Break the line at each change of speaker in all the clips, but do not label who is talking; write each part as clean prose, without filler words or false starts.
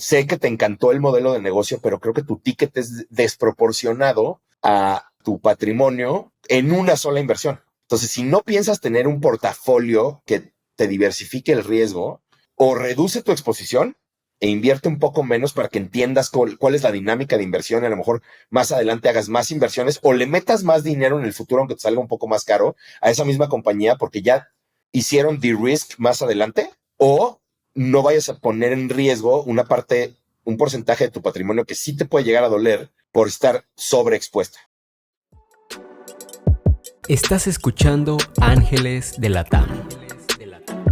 sé que te encantó el modelo de negocio, pero creo que tu ticket es desproporcionado a tu patrimonio en una sola inversión. Entonces, si no piensas tener un portafolio que te diversifique el riesgo, o reduce tu exposición e invierte un poco menos para que entiendas cuál es la dinámica de inversión. A lo mejor más adelante hagas más inversiones o le metas más dinero en el futuro, aunque te salga un poco más caro, a esa misma compañía porque ya hicieron de-risk más adelante, o no vayas a poner en riesgo una parte, un porcentaje de tu patrimonio que sí te puede llegar a doler por estar sobreexpuesta.
Estás escuchando Ángeles de Latam,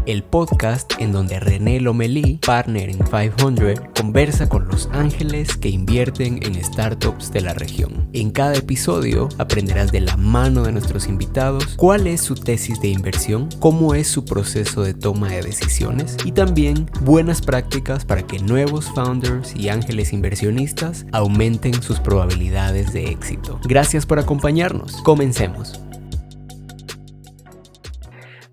el podcast en donde René Lomelí, partner en 500, conversa con los ángeles que invierten en startups de la región. En cada episodio aprenderás de la mano de nuestros invitados cuál es su tesis de inversión, cómo es su proceso de toma de decisiones y también buenas prácticas para que nuevos founders y ángeles inversionistas aumenten sus probabilidades de éxito. Gracias por acompañarnos. Comencemos.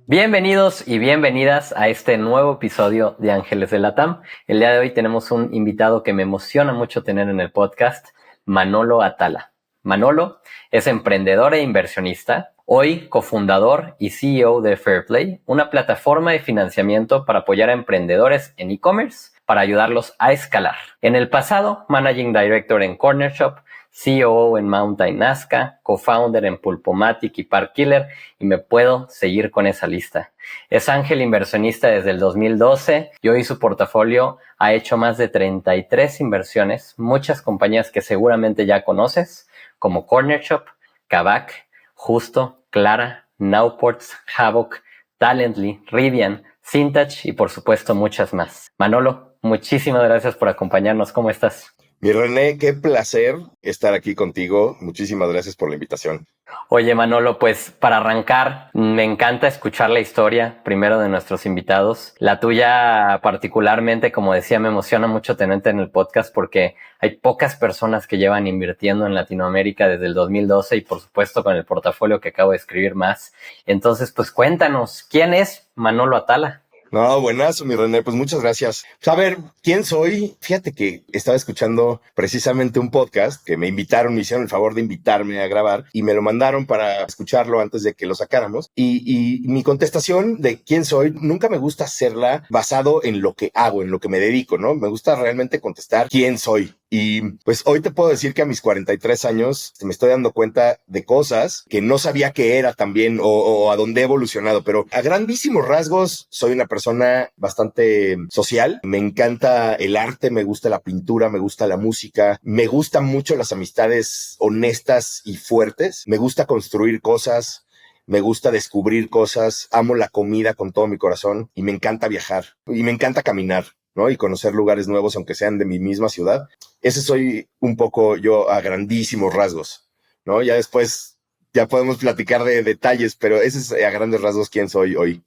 Bienvenidos y bienvenidas a este nuevo episodio de Ángeles de Latam. El día de hoy tenemos un invitado que me emociona mucho tener en el podcast, Manolo Atala. Manolo es emprendedor e inversionista, hoy cofundador y CEO de Fairplay, una plataforma de financiamiento para apoyar a emprendedores en e-commerce para ayudarlos a escalar. En el pasado, Managing Director en Corner Shop, COO en Mountain Nazca, co-founder en Pulpomatic y Parkkiller, y me puedo seguir con esa lista. Es ángel inversionista desde el 2012 y hoy su portafolio ha hecho más de 33 inversiones, muchas compañías que seguramente ya conoces, como Corner Shop, Kavak, Justo, Clara, Nowports, Havoc, Talently, Rivian, Cintage y por supuesto muchas más. Manolo, muchísimas gracias por acompañarnos. ¿Cómo estás?
Mi René, qué placer estar aquí contigo. Muchísimas gracias por la invitación.
Oye, Manolo, pues para arrancar, me encanta escuchar la historia primero de nuestros invitados. La tuya particularmente, como decía, me emociona mucho tenerte en el podcast porque hay pocas personas que llevan invirtiendo en Latinoamérica desde el 2012 y por supuesto con el portafolio que acabo de escribir más. Entonces, pues cuéntanos, ¿quién es Manolo Atala?
No, buenazo, mi René, pues muchas gracias. A ver, ¿quién soy? Fíjate que estaba escuchando precisamente un podcast que me invitaron, me hicieron el favor de invitarme a grabar y me lo mandaron para escucharlo antes de que lo sacáramos. Y mi contestación de quién soy, nunca me gusta hacerla basado en lo que hago, en lo que me dedico, ¿no? Me gusta realmente contestar quién soy. Y pues hoy te puedo decir que a mis 43 años me estoy dando cuenta de cosas que no sabía que era también o a dónde he evolucionado, pero a grandísimos rasgos soy una persona bastante social. Me encanta el arte, me gusta la pintura, me gusta la música, me gustan mucho las amistades honestas y fuertes, me gusta construir cosas. Me gusta descubrir cosas, amo la comida con todo mi corazón y me encanta viajar y me encanta caminar, ¿no? Y conocer lugares nuevos, aunque sean de mi misma ciudad. Ese soy un poco yo a grandísimos rasgos, ¿no? Ya después ya podemos platicar de detalles, pero ese es a grandes rasgos quién soy hoy.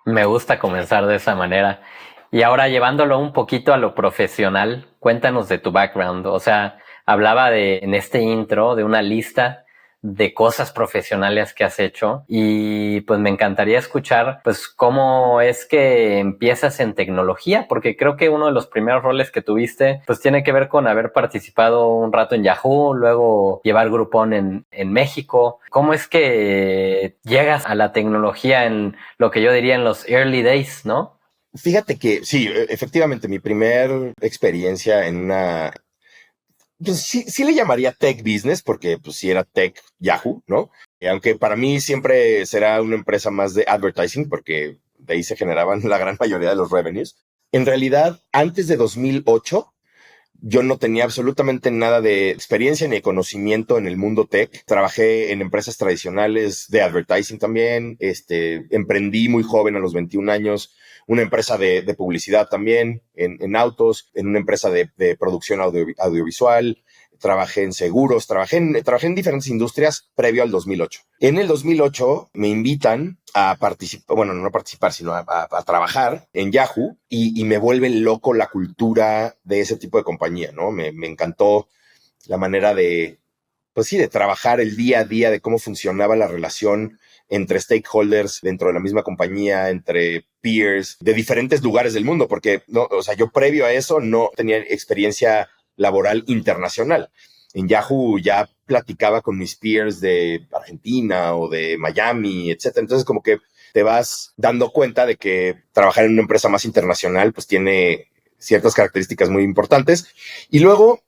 Me gusta comenzar de esa manera. Y ahora llevándolo un poquito a lo profesional, cuéntanos de tu background. O sea, hablaba en este intro de una lista de cosas profesionales que has hecho y pues me encantaría escuchar pues cómo es que empiezas en tecnología, porque creo que uno de los primeros roles que tuviste pues tiene que ver con haber participado un rato en Yahoo, luego llevar Groupon en México. ¿Cómo es que llegas a la tecnología en lo que yo diría en los early days, no?
Fíjate que sí, efectivamente, mi primer experiencia en una, pues sí le llamaría tech business, porque pues sí era tech Yahoo, ¿no? Aunque para mí siempre será una empresa más de advertising, porque de ahí se generaban la gran mayoría de los revenues. En realidad, antes de 2008, yo no tenía absolutamente nada de experiencia ni de conocimiento en el mundo tech. Trabajé en empresas tradicionales de advertising también. Emprendí muy joven a los 21 años, una empresa de publicidad también en autos, en una empresa de producción audiovisual. Trabajé en seguros, trabajé en diferentes industrias previo al 2008. En el 2008 me invitan a participar, bueno, no a participar, sino a trabajar en Yahoo y me vuelve loco la cultura de ese tipo de compañía, ¿no? Me encantó la manera de, pues sí, de trabajar el día a día, de cómo funcionaba la relación entre stakeholders dentro de la misma compañía, entre peers de diferentes lugares del mundo, porque no, o sea, yo previo a eso no tenía experiencia laboral internacional. En Yahoo ya platicaba con mis peers de Argentina o de Miami, etcétera. Entonces, como que te vas dando cuenta de que trabajar en una empresa más internacional pues tiene ciertas características muy importantes. Y luego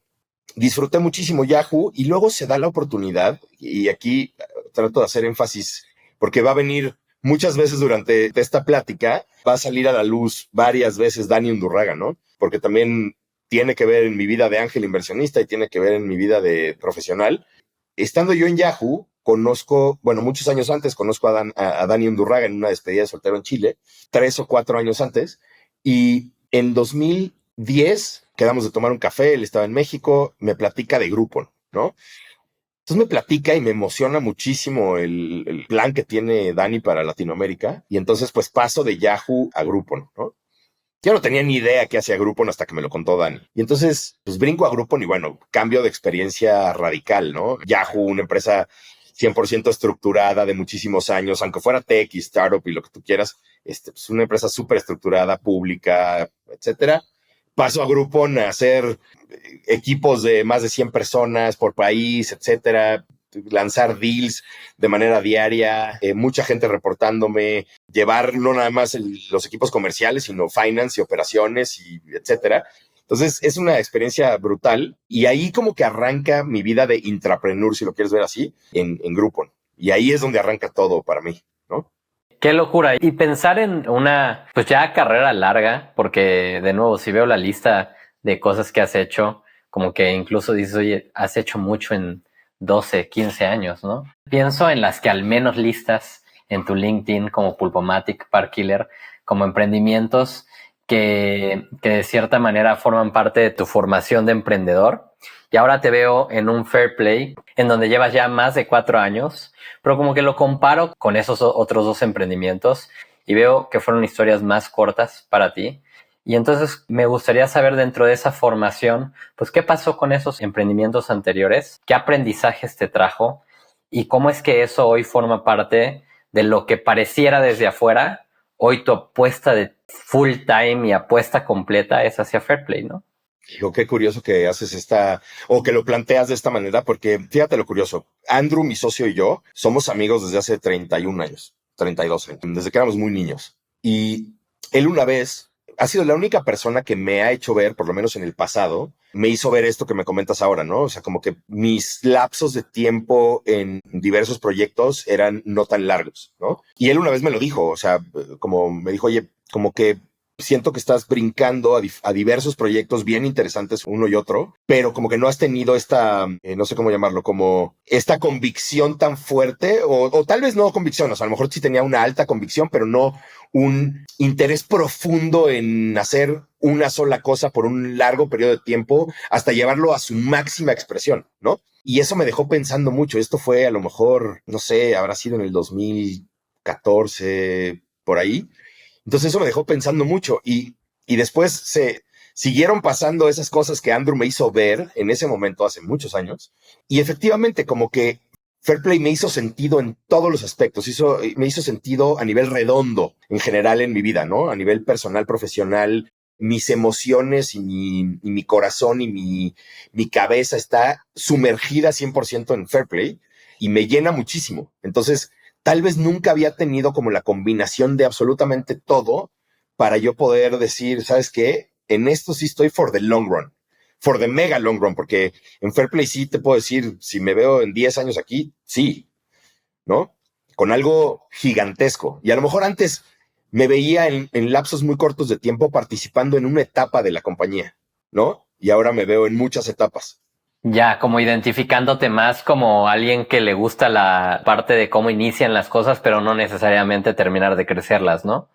disfruté muchísimo Yahoo y luego se da la oportunidad, y aquí trato de hacer énfasis porque va a venir muchas veces durante esta plática, va a salir a la luz varias veces Dani Undurraga, ¿no? Porque también tiene que ver en mi vida de ángel inversionista y tiene que ver en mi vida de profesional. Estando yo en Yahoo, conozco, bueno, muchos años antes, conozco a Dani Undurraga en una despedida de soltero en Chile, 3 o 4 años antes, y en 2010 quedamos de tomar un café, él estaba en México, me platica de Groupon, ¿no? Entonces me platica y me emociona muchísimo el plan que tiene Dani para Latinoamérica, y entonces pues paso de Yahoo a Groupon, ¿no? Yo no tenía ni idea qué hacía Groupon hasta que me lo contó Dani. Y entonces, pues brinco a Groupon y bueno, cambio de experiencia radical, ¿no? Yahoo, una empresa 100% estructurada de muchísimos años, aunque fuera tech y startup y lo que tú quieras, pues una empresa súper estructurada, pública, etcétera. Paso a Groupon a hacer equipos de más de 100 personas por país, etcétera, lanzar deals de manera diaria, mucha gente reportándome, llevar no nada más los equipos comerciales, sino finance y operaciones y etcétera. Entonces es una experiencia brutal y ahí como que arranca mi vida de intrapreneur, si lo quieres ver así, en Groupon. Y ahí es donde arranca todo para mí, ¿no?
Qué locura. Y pensar en una, pues ya carrera larga, porque de nuevo, si veo la lista de cosas que has hecho, como que incluso dices, oye, has hecho mucho en 12, 15 años, ¿no? Pienso en las que al menos listas en tu LinkedIn como Pulpomatic, Parkiller, como emprendimientos que de cierta manera forman parte de tu formación de emprendedor. Y ahora te veo en un Fair Play, en donde llevas ya más de 4 años, pero como que lo comparo con esos otros 2 emprendimientos y veo que fueron historias más cortas para ti. Y entonces me gustaría saber dentro de esa formación, pues qué pasó con esos emprendimientos anteriores, qué aprendizajes te trajo y cómo es que eso hoy forma parte de lo que pareciera desde afuera, hoy tu apuesta de full time y apuesta completa es hacia Fair Play, ¿no?
Digo, qué curioso que haces o que lo planteas de esta manera, porque fíjate lo curioso. Andrew, mi socio y yo somos amigos desde hace 31 años, 32 años, desde que éramos muy niños. Y él una vez ha sido la única persona que me ha hecho ver, por lo menos en el pasado, me hizo ver esto que me comentas ahora, ¿no? O sea, como que mis lapsos de tiempo en diversos proyectos eran no tan largos, ¿no? Y él una vez me lo dijo, o sea, como me dijo, oye, como que siento que estás brincando a diversos proyectos bien interesantes uno y otro, pero como que no has tenido esta, no sé cómo llamarlo, como esta convicción tan fuerte, o tal vez no convicción, o sea, a lo mejor sí tenía una alta convicción, pero no un interés profundo en hacer una sola cosa por un largo periodo de tiempo hasta llevarlo a su máxima expresión, ¿no? Y eso me dejó pensando mucho. Esto fue a lo mejor, no sé, habrá sido en el 2014, por ahí. Entonces eso me dejó pensando mucho y después se siguieron pasando esas cosas que Andrew me hizo ver en ese momento hace muchos años y efectivamente como que Fair Play me hizo sentido en todos los aspectos, me hizo sentido a nivel redondo en general en mi vida, ¿no? A nivel personal, profesional, mis emociones y mi corazón y mi cabeza está sumergida 100% en Fair Play y me llena muchísimo. Entonces, tal vez nunca había tenido como la combinación de absolutamente todo para yo poder decir, ¿sabes qué? En esto sí estoy for the long run, for the mega long run, porque en Fair Play sí te puedo decir, si me veo en 10 años aquí, sí, ¿no? Con algo gigantesco. Y a lo mejor antes me veía en lapsos muy cortos de tiempo participando en una etapa de la compañía, ¿no? Y ahora me veo en muchas etapas.
Ya, como identificándote más como alguien que le gusta la parte de cómo inician las cosas, pero no necesariamente terminar de crecerlas, ¿no?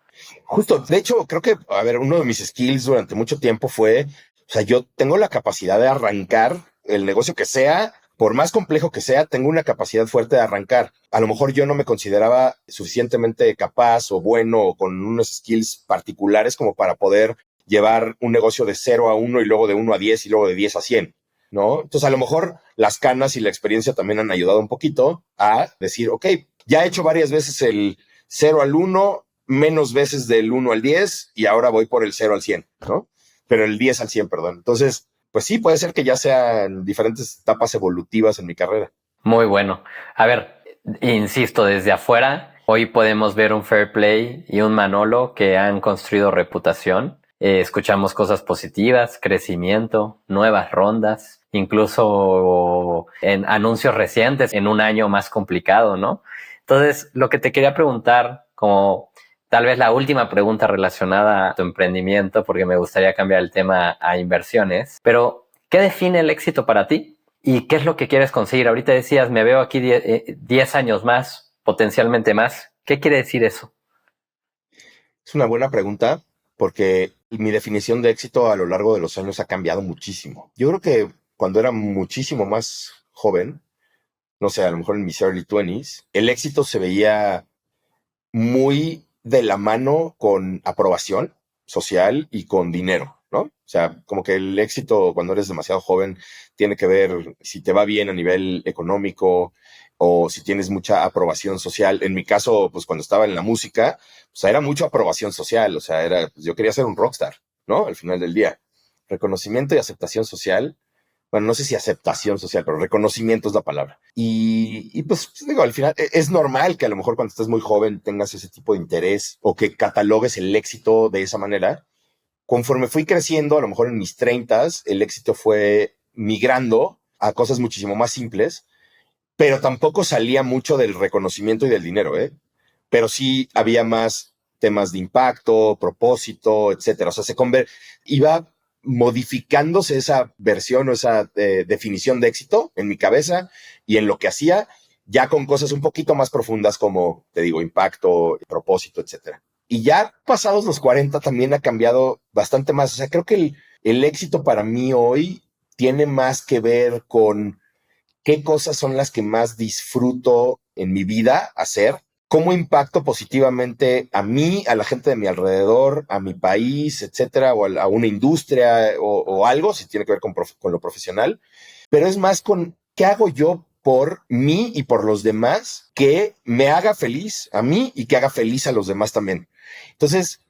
Justo, de hecho, creo que, a ver, uno de mis skills durante mucho tiempo fue, o sea, yo tengo la capacidad de arrancar el negocio que sea, por más complejo que sea, tengo una capacidad fuerte de arrancar. A lo mejor yo no me consideraba suficientemente capaz o bueno o con unos skills particulares como para poder llevar un negocio de 0 a 1 y luego de 1 a 10 y luego de 10 a 100. ¿No? Entonces, a lo mejor las canas y la experiencia también han ayudado un poquito a decir, ok, ya he hecho varias veces el 0 al 1, menos veces del 1 al 10 y ahora voy por el 0 al 100, ¿no? Pero el 10 al 100, perdón. Entonces, pues sí, puede ser que ya sean diferentes etapas evolutivas en mi carrera.
Muy bueno. A ver, insisto, desde afuera, hoy podemos ver un Fair Play y un Manolo que han construido reputación. Escuchamos cosas positivas, crecimiento, nuevas rondas, incluso en anuncios recientes en un año más complicado, ¿no? Entonces, lo que te quería preguntar, como tal vez la última pregunta relacionada a tu emprendimiento, porque me gustaría cambiar el tema a inversiones, pero ¿qué define el éxito para ti? ¿Y qué es lo que quieres conseguir? Ahorita decías, me veo aquí 10 años más, potencialmente más. ¿Qué quiere decir eso?
Es una buena pregunta porque mi definición de éxito a lo largo de los años ha cambiado muchísimo. Yo creo que cuando era muchísimo más joven, no sé, a lo mejor en mis early 20s, el éxito se veía muy de la mano con aprobación social y con dinero, ¿no? O sea, como que el éxito cuando eres demasiado joven tiene que ver si te va bien a nivel económico o si tienes mucha aprobación social. En mi caso, pues cuando estaba en la música, o sea, era mucha aprobación social, o sea, pues, yo quería ser un rockstar, ¿no? Al final del día. Reconocimiento y aceptación social. Bueno, no sé si aceptación social, pero reconocimiento es la palabra. Y pues digo, al final es normal que a lo mejor cuando estás muy joven tengas ese tipo de interés o que catalogues el éxito de esa manera. Conforme fui creciendo, a lo mejor en mis 30s, el éxito fue migrando a cosas muchísimo más simples, pero tampoco salía mucho del reconocimiento y del dinero, ¿eh? Pero sí había más temas de impacto, propósito, etcétera. O sea, iba modificándose esa versión o esa definición de éxito en mi cabeza y en lo que hacía, ya con cosas un poquito más profundas como, te digo, impacto, propósito, etcétera. Y ya pasados los 40 también ha cambiado bastante más. O sea, creo que el éxito para mí hoy tiene más que ver con qué cosas son las que más disfruto en mi vida hacer, cómo impacto positivamente a mí, a la gente de mi alrededor, a mi país, etcétera, o a una industria o algo, si tiene que ver con lo profesional, pero es más con qué hago yo por mí y por los demás que me haga feliz a mí y que haga feliz a los demás también. Entonces,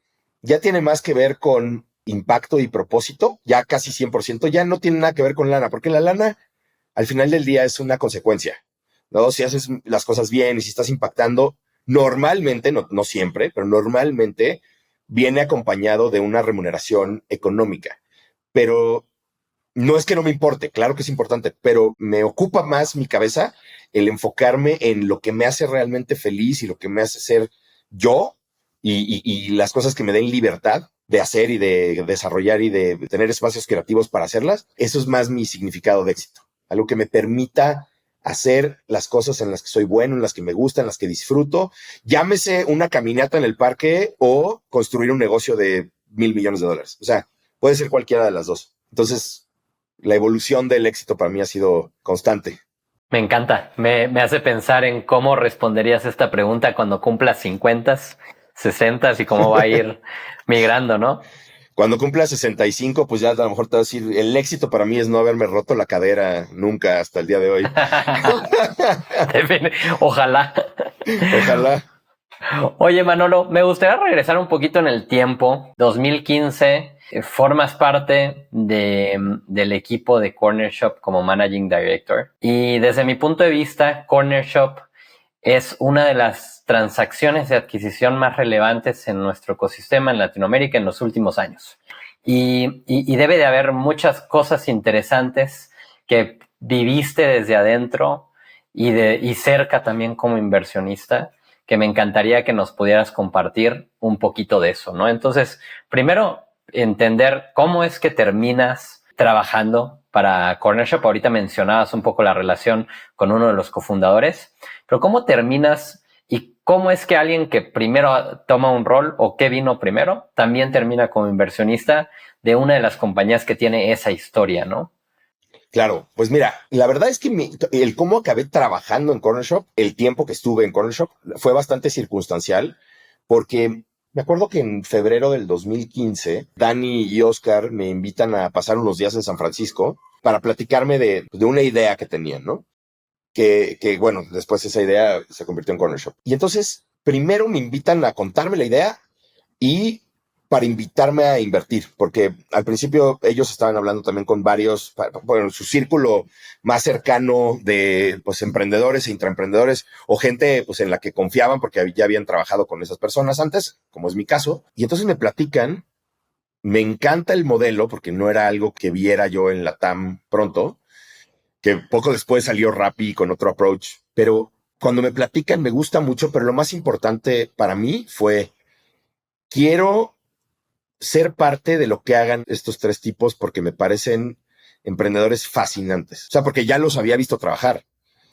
ya tiene más que ver con impacto y propósito, ya casi 100%, ya no tiene nada que ver con lana, porque la lana al final del día es una consecuencia, ¿no? Si haces las cosas bien y si estás impactando, normalmente, no siempre, pero normalmente viene acompañado de una remuneración económica. Pero no es que no me importe, claro que es importante, pero me ocupa más mi cabeza el enfocarme en lo que me hace realmente feliz y lo que me hace ser yo y las cosas que me den libertad de hacer y de desarrollar y de tener espacios creativos para hacerlas. Eso es más mi significado de éxito. Algo que me permita hacer las cosas en las que soy bueno, en las que me gustan, en las que disfruto. Llámese una caminata en el parque o construir un negocio de $1,000 millones. O sea, puede ser cualquiera de las dos. Entonces, la evolución del éxito para mí ha sido constante.
Me encanta. Me hace pensar en cómo responderías esta pregunta cuando cumplas 50, 60 y cómo va a ir migrando, ¿no?
Cuando cumpla 65, pues ya a lo mejor te vas a decir, el éxito para mí es no haberme roto la cadera nunca hasta el día de hoy.
Ojalá.
Ojalá.
Oye, Manolo, me gustaría regresar un poquito en el tiempo. 2015, formas parte del equipo de Corner Shop como Managing Director. Y desde mi punto de vista, Corner Shop es una de las transacciones de adquisición más relevantes en nuestro ecosistema en Latinoamérica en los últimos años. Y debe de haber muchas cosas interesantes que viviste desde adentro y cerca también como inversionista, que me encantaría que nos pudieras compartir un poquito de eso, ¿no? Entonces, primero, entender cómo es que terminas trabajando para Corner Shop. Ahorita mencionabas un poco la relación con uno de los cofundadores, pero ¿cómo terminas y cómo es que alguien que primero toma un rol o que vino primero también termina como inversionista de una de las compañías que tiene esa historia, ¿no?
Claro, pues mira, la verdad es que el cómo acabé trabajando en Corner Shop, el tiempo que estuve en Corner Shop, fue bastante circunstancial, porque me acuerdo que en febrero del 2015, Dani y Oscar me invitan a pasar unos días en San Francisco para platicarme de una idea que tenían, ¿no? Que bueno, después esa idea se convirtió en Corner Shop. Y entonces, primero me invitan a contarme la idea y para invitarme a invertir, porque al principio ellos estaban hablando también con varios, bueno, su círculo más cercano de pues emprendedores e intraemprendedores o gente pues en la que confiaban porque ya habían trabajado con esas personas antes, como es mi caso. Y entonces me platican, me encanta el modelo porque no era algo que viera yo en la TAM pronto, que poco después salió Rappi con otro approach, pero cuando me platican me gusta mucho, pero lo más importante para mí fue, quiero ser parte de lo que hagan estos tres tipos porque me parecen emprendedores fascinantes. O sea, porque ya los había visto trabajar,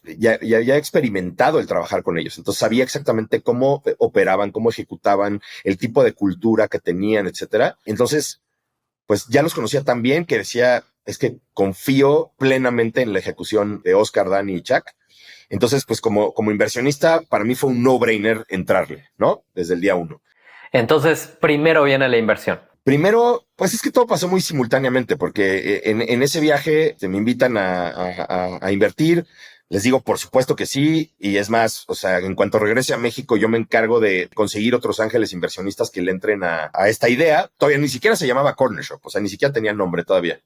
ya había experimentado el trabajar con ellos. Entonces sabía exactamente cómo operaban, cómo ejecutaban, el tipo de cultura que tenían, etcétera. Entonces, pues ya los conocía tan bien que decía, es que confío plenamente en la ejecución de Oscar, Dani y Chuck. Entonces, pues como inversionista, para mí fue un no-brainer entrarle, ¿no? Desde el día uno.
Entonces, primero viene la inversión.
Primero, pues es que todo pasó muy simultáneamente, porque en ese viaje me invitan a invertir. Les digo, por supuesto que sí. Y es más, o sea, en cuanto regrese a México, yo me encargo de conseguir otros ángeles inversionistas que le entren a esta idea. Todavía ni siquiera se llamaba Corner Shop, o sea, ni siquiera tenía nombre todavía.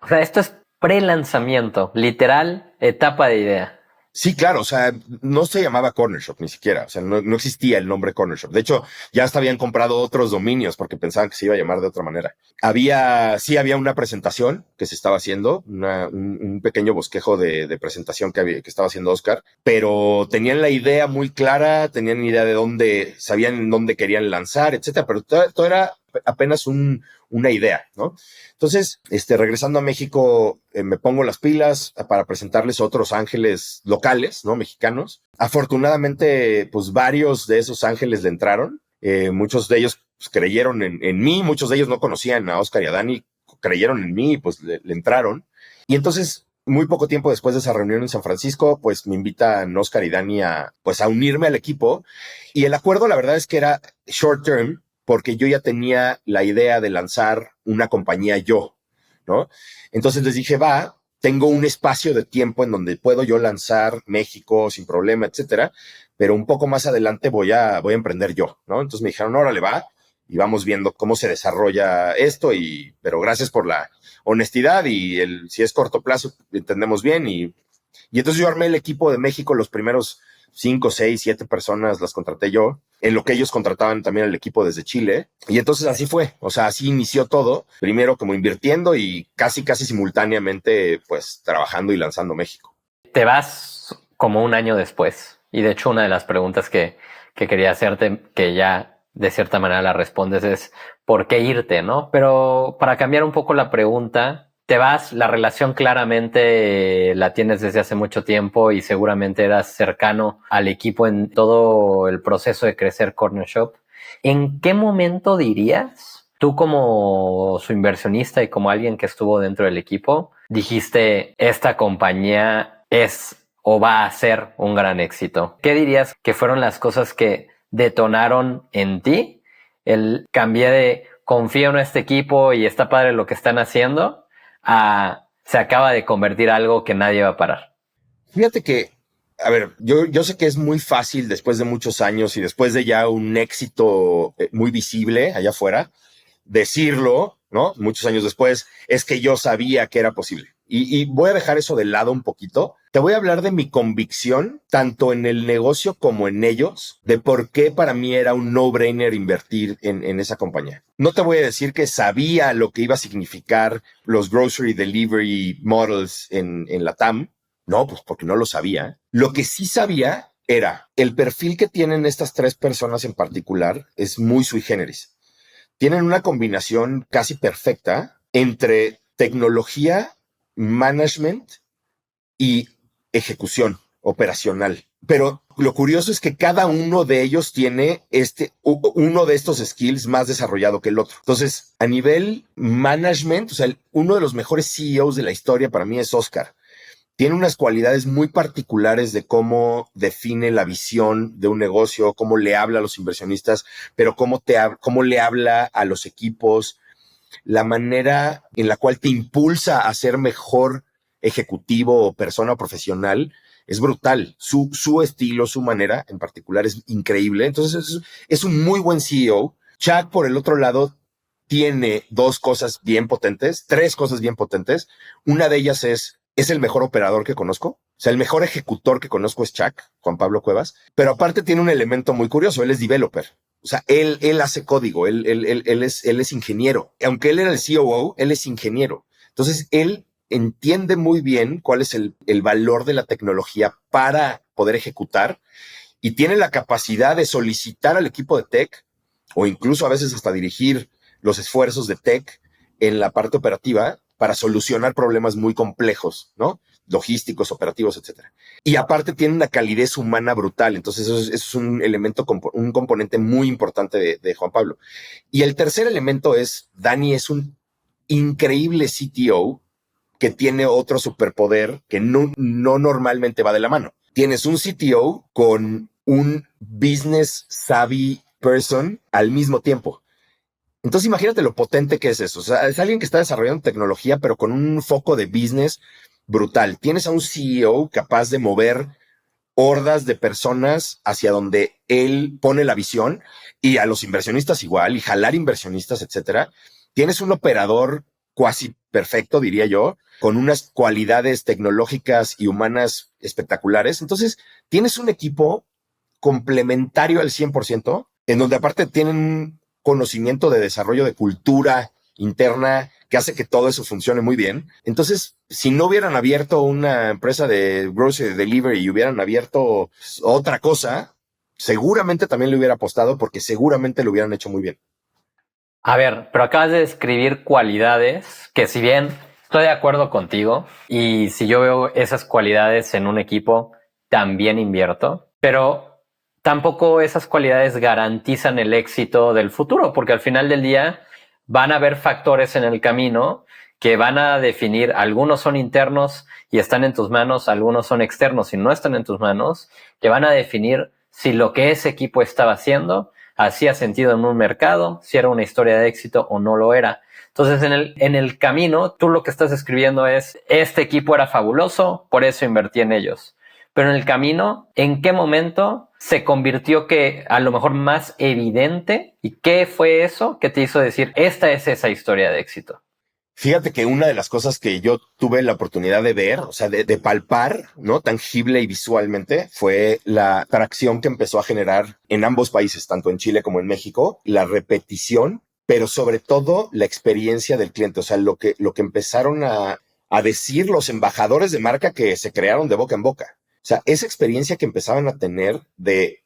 O sea, esto es pre-lanzamiento, literal, etapa de idea.
Sí, claro, o sea, no se llamaba Corner Shop ni siquiera, o sea, no existía el nombre Corner Shop. De hecho, ya hasta habían comprado otros dominios porque pensaban que se iba a llamar de otra manera. Había una presentación que se estaba haciendo, un pequeño bosquejo de presentación que estaba haciendo Oscar, pero tenían la idea muy clara, tenían idea de dónde, sabían dónde querían lanzar, etcétera, pero todo era apenas una idea, ¿no? Entonces, regresando a México, me pongo las pilas para presentarles otros ángeles locales, ¿no? Mexicanos. Afortunadamente, pues varios de esos ángeles le entraron. Muchos de ellos pues, creyeron en mí, muchos de ellos no conocían a Oscar y a Dani, creyeron en mí y pues le entraron. Y entonces, muy poco tiempo después de esa reunión en San Francisco, pues me invitan Oscar y Dani a unirme al equipo. Y el acuerdo, la verdad es que era short term, porque yo ya tenía la idea de lanzar una compañía yo, ¿no? Entonces les dije, tengo un espacio de tiempo en donde puedo yo lanzar México sin problema, etcétera, pero un poco más adelante voy a emprender yo, ¿no? Entonces me dijeron, órale, va, y vamos viendo cómo se desarrolla esto, pero gracias por la honestidad y si es corto plazo, entendemos bien, y entonces yo armé el equipo de México, los primeros 5, 6, 7 personas las contraté yo, en lo que ellos contrataban también el equipo desde Chile. Y entonces así fue, o sea, así inició todo, primero como invirtiendo y casi simultáneamente pues trabajando y lanzando México.
Te vas como un año después. Y de hecho una de las preguntas que quería hacerte, que ya de cierta manera la respondes, es ¿por qué irte, no? Pero para cambiar un poco la pregunta, te vas, la relación claramente la tienes desde hace mucho tiempo y seguramente eras cercano al equipo en todo el proceso de crecer Corner Shop. ¿En qué momento dirías, tú como su inversionista y como alguien que estuvo dentro del equipo, dijiste, esta compañía es o va a ser un gran éxito? ¿Qué dirías que fueron las cosas que detonaron en ti el cambié de confío en este equipo y está padre lo que están haciendo se acaba de convertir algo que nadie va a parar?
Fíjate que, a ver, yo sé que es muy fácil después de muchos años y después de ya un éxito muy visible allá afuera, decirlo, ¿no? Muchos años después, es que yo sabía que era posible. Y voy a dejar eso de lado un poquito. Te voy a hablar de mi convicción, tanto en el negocio como en ellos, de por qué para mí era un no-brainer invertir en esa compañía. No te voy a decir que sabía lo que iba a significar los grocery delivery models en la TAM. No, pues porque no lo sabía. Lo que sí sabía era el perfil que tienen estas tres personas en particular es muy sui generis. Tienen una combinación casi perfecta entre tecnología, management y ejecución operacional. Pero lo curioso es que cada uno de ellos tiene uno de estos skills más desarrollado que el otro. Entonces, a nivel management, o sea, uno de los mejores CEOs de la historia para mí es Oscar. Tiene unas cualidades muy particulares de cómo define la visión de un negocio, cómo le habla a los inversionistas, pero cómo le habla a los equipos, la manera en la cual te impulsa a ser mejor ejecutivo o persona profesional es brutal. Su estilo, su manera en particular es increíble. Entonces es un muy buen CEO. Chuck, por el otro lado, tiene tres cosas bien potentes. Una de ellas es el mejor operador que conozco. O sea, el mejor ejecutor que conozco es Chuck, Juan Pablo Cuevas. Pero aparte tiene un elemento muy curioso. Él es developer. O sea, él hace código. Él es ingeniero. Aunque él era el COO, él es ingeniero. Entonces, él entiende muy bien cuál es el valor de la tecnología para poder ejecutar y tiene la capacidad de solicitar al equipo de tech o incluso a veces hasta dirigir los esfuerzos de tech en la parte operativa para solucionar problemas muy complejos, ¿no? Logísticos, operativos, etcétera. Y aparte tiene una calidez humana brutal. Entonces eso es un elemento, un componente muy importante de Juan Pablo. Y el tercer elemento es, Dani es un increíble CTO que tiene otro superpoder que no normalmente va de la mano. Tienes un CTO con un business savvy person al mismo tiempo. Entonces imagínate lo potente que es eso. O sea, es alguien que está desarrollando tecnología, pero con un foco de business brutal. Tienes a un CEO capaz de mover hordas de personas hacia donde él pone la visión y a los inversionistas igual y jalar inversionistas, etcétera. Tienes un operador cuasi perfecto, diría yo, con unas cualidades tecnológicas y humanas espectaculares. Entonces tienes un equipo complementario al 100%, en donde aparte tienen conocimiento de desarrollo de cultura interna que hace que todo eso funcione muy bien. Entonces, si no hubieran abierto una empresa de grocery delivery y hubieran abierto otra cosa, seguramente también le hubiera apostado porque seguramente lo hubieran hecho muy bien.
A ver, pero acabas de describir cualidades que, si bien estoy de acuerdo contigo y si yo veo esas cualidades en un equipo, también invierto, pero tampoco esas cualidades garantizan el éxito del futuro, porque al final del día van a haber factores en el camino que van a definir, algunos son internos y están en tus manos, algunos son externos y no están en tus manos, que van a definir si lo que ese equipo estaba haciendo hacía sentido en un mercado, si era una historia de éxito o no lo era. Entonces, en el camino, tú lo que estás escribiendo es, este equipo era fabuloso, por eso invertí en ellos. Pero en el camino, ¿en qué momento se convirtió que a lo mejor más evidente? ¿Y qué fue eso que te hizo decir, esta es esa historia de éxito?
Fíjate que una de las cosas que yo tuve la oportunidad de ver, o sea, de palpar, ¿no? Tangible y visualmente, fue la atracción que empezó a generar en ambos países, tanto en Chile como en México, la repetición, pero sobre todo la experiencia del cliente. O sea, lo que empezaron a decir los embajadores de marca que se crearon de boca en boca. O sea, esa experiencia que empezaban a tener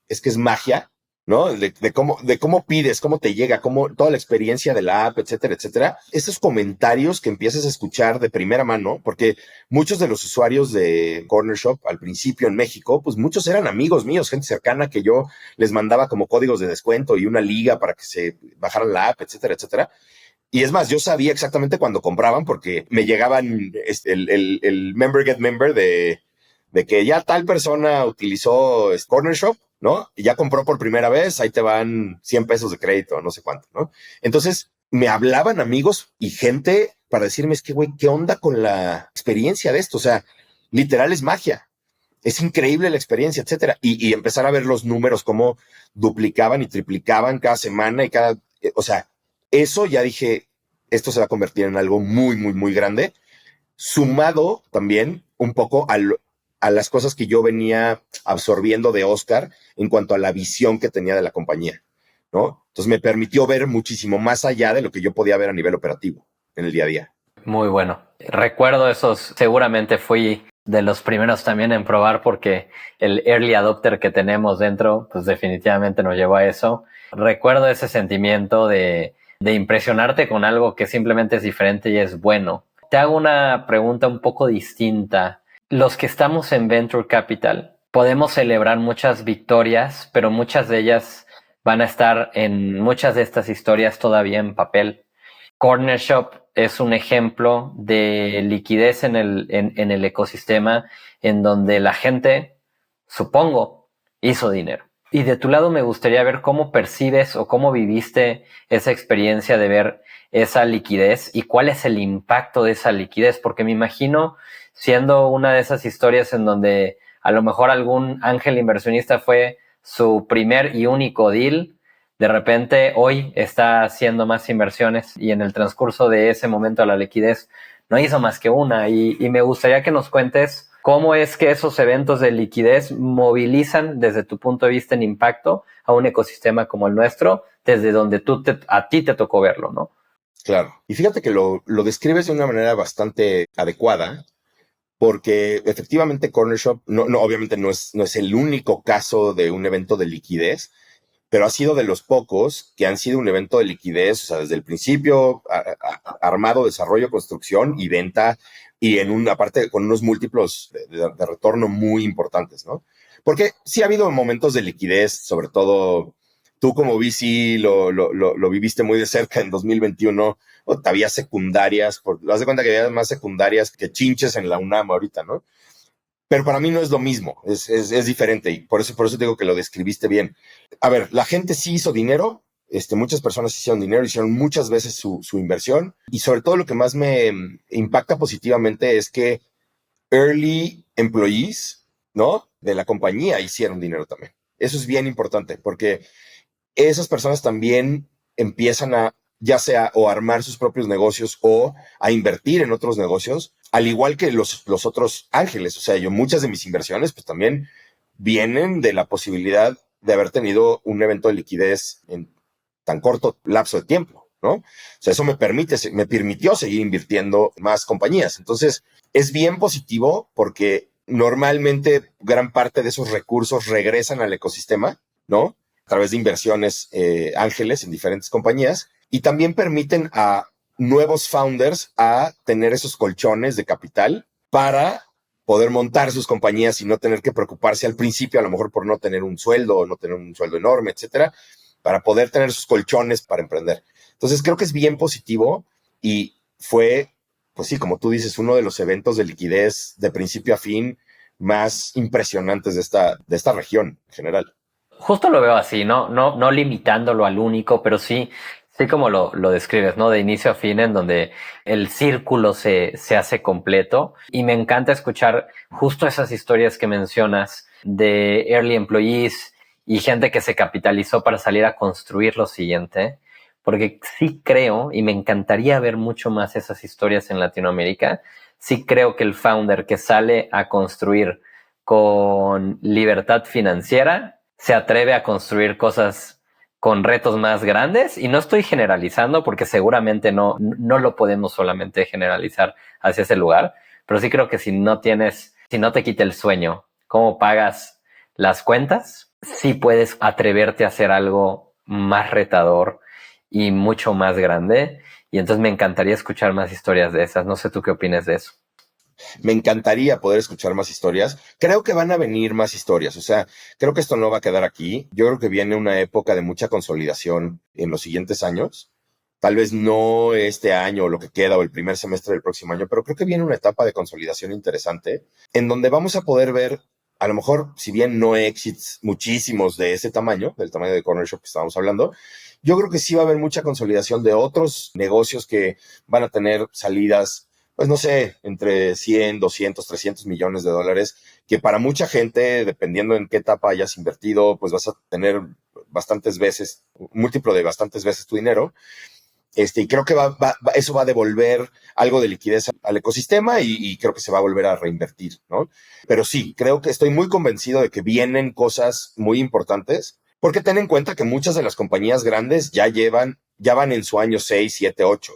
es que es magia, ¿no? De cómo pides, cómo te llega, cómo toda la experiencia de la app, etcétera, etcétera. Esos comentarios que empiezas a escuchar de primera mano, porque muchos de los usuarios de Corner Shop al principio en México, pues muchos eran amigos míos, gente cercana que yo les mandaba como códigos de descuento y una liga para que se bajaran la app, etcétera, etcétera. Y es más, yo sabía exactamente cuando compraban porque me llegaban el member get member de que ya tal persona utilizó Corner Shop, ¿no? Y ya compró por primera vez, ahí te van 100 pesos de crédito, no sé cuánto, ¿no? Entonces me hablaban amigos y gente para decirme, es que, güey, ¿qué onda con la experiencia de esto? O sea, literal es magia. Es increíble la experiencia, etcétera. Y empezar a ver los números, cómo duplicaban y triplicaban cada semana y o sea, eso ya dije, esto se va a convertir en algo muy, muy, muy grande, sumado también un poco a las cosas que yo venía absorbiendo de Oscar en cuanto a la visión que tenía de la compañía, ¿no? Entonces me permitió ver muchísimo más allá de lo que yo podía ver a nivel operativo en el día a día.
Muy bueno. Recuerdo esos, seguramente fui de los primeros también en probar porque el early adopter que tenemos dentro, pues definitivamente nos llevó a eso. Recuerdo ese sentimiento de impresionarte con algo que simplemente es diferente y es bueno. Te hago una pregunta un poco distinta. Los que estamos en Venture Capital podemos celebrar muchas victorias, pero muchas de ellas van a estar en muchas de estas historias todavía en papel. Corner Shop es un ejemplo de liquidez en el ecosistema en donde la gente, supongo, hizo dinero. Y de tu lado me gustaría ver cómo percibes o cómo viviste esa experiencia de ver esa liquidez y cuál es el impacto de esa liquidez, porque me imagino siendo una de esas historias en donde a lo mejor algún ángel inversionista fue su primer y único deal. De repente hoy está haciendo más inversiones y en el transcurso de ese momento de la liquidez no hizo más que una. Y me gustaría que nos cuentes cómo es que esos eventos de liquidez movilizan desde tu punto de vista en impacto a un ecosistema como el nuestro, desde donde a ti te tocó verlo, ¿no?
Claro. Y fíjate que lo describes de una manera bastante adecuada, porque efectivamente Corner Shop obviamente no es el único caso de un evento de liquidez, pero ha sido de los pocos que han sido un evento de liquidez, o sea, desde el principio, armado, desarrollo, construcción y venta, y en una parte con unos múltiplos de retorno muy importantes, ¿no? Porque sí ha habido momentos de liquidez, sobre todo tú como VC lo viviste muy de cerca en 2021, o había secundarias, haz de cuenta que había más secundarias que chinches en la UNAM ahorita, ¿no? Pero para mí no es lo mismo, es diferente, y por eso te digo que lo describiste bien. A ver, la gente sí hizo dinero, muchas personas hicieron dinero, hicieron muchas veces su inversión, y sobre todo lo que más me impacta positivamente es que early employees, ¿no?, de la compañía hicieron dinero también. Eso es bien importante, porque esas personas también empiezan a, ya sea o armar sus propios negocios o a invertir en otros negocios, al igual que los otros ángeles. O sea, muchas de mis inversiones pues también vienen de la posibilidad de haber tenido un evento de liquidez en tan corto lapso de tiempo, ¿no? O sea, eso me permitió seguir invirtiendo en más compañías. Entonces, es bien positivo porque normalmente gran parte de esos recursos regresan al ecosistema, ¿no?, a través de inversiones ángeles en diferentes compañías, y también permiten a nuevos founders a tener esos colchones de capital para poder montar sus compañías y no tener que preocuparse al principio, a lo mejor por no tener un sueldo o no tener un sueldo enorme, etcétera, para poder tener sus colchones para emprender. Entonces creo que es bien positivo y fue, pues sí, como tú dices, uno de los eventos de liquidez de principio a fin más impresionantes de esta región en general.
Justo lo veo así, no limitándolo al único, pero sí como lo describes, ¿no? De inicio a fin, en donde el círculo se hace completo. Y me encanta escuchar justo esas historias que mencionas de early employees y gente que se capitalizó para salir a construir lo siguiente. Porque sí creo, y me encantaría ver mucho más esas historias en Latinoamérica, sí creo que el founder que sale a construir con libertad financiera se atreve a construir cosas con retos más grandes, y no estoy generalizando porque seguramente no lo podemos solamente generalizar hacia ese lugar, pero sí creo que si no te quita el sueño, cómo pagas las cuentas, sí puedes atreverte a hacer algo más retador y mucho más grande, y entonces me encantaría escuchar más historias de esas. No sé tú qué opinas de eso.
Me encantaría poder escuchar más historias. Creo que van a venir más historias. O sea, creo que esto no va a quedar aquí. Yo creo que viene una época de mucha consolidación en los siguientes años. Tal vez no este año o lo que queda o el primer semestre del próximo año, pero creo que viene una etapa de consolidación interesante en donde vamos a poder ver, a lo mejor, si bien no exits muchísimos de ese tamaño, del tamaño de Corner Shop que estábamos hablando, yo creo que sí va a haber mucha consolidación de otros negocios que van a tener salidas, pues no sé, entre 100, 200, 300 millones de dólares, que para mucha gente, dependiendo en qué etapa hayas invertido, pues vas a tener bastantes veces, un múltiplo de bastantes veces tu dinero. Y creo que eso va a devolver algo de liquidez al ecosistema y creo que se va a volver a reinvertir, ¿no? Pero sí, creo que estoy muy convencido de que vienen cosas muy importantes, porque ten en cuenta que muchas de las compañías grandes ya van en su año 6, 7, 8.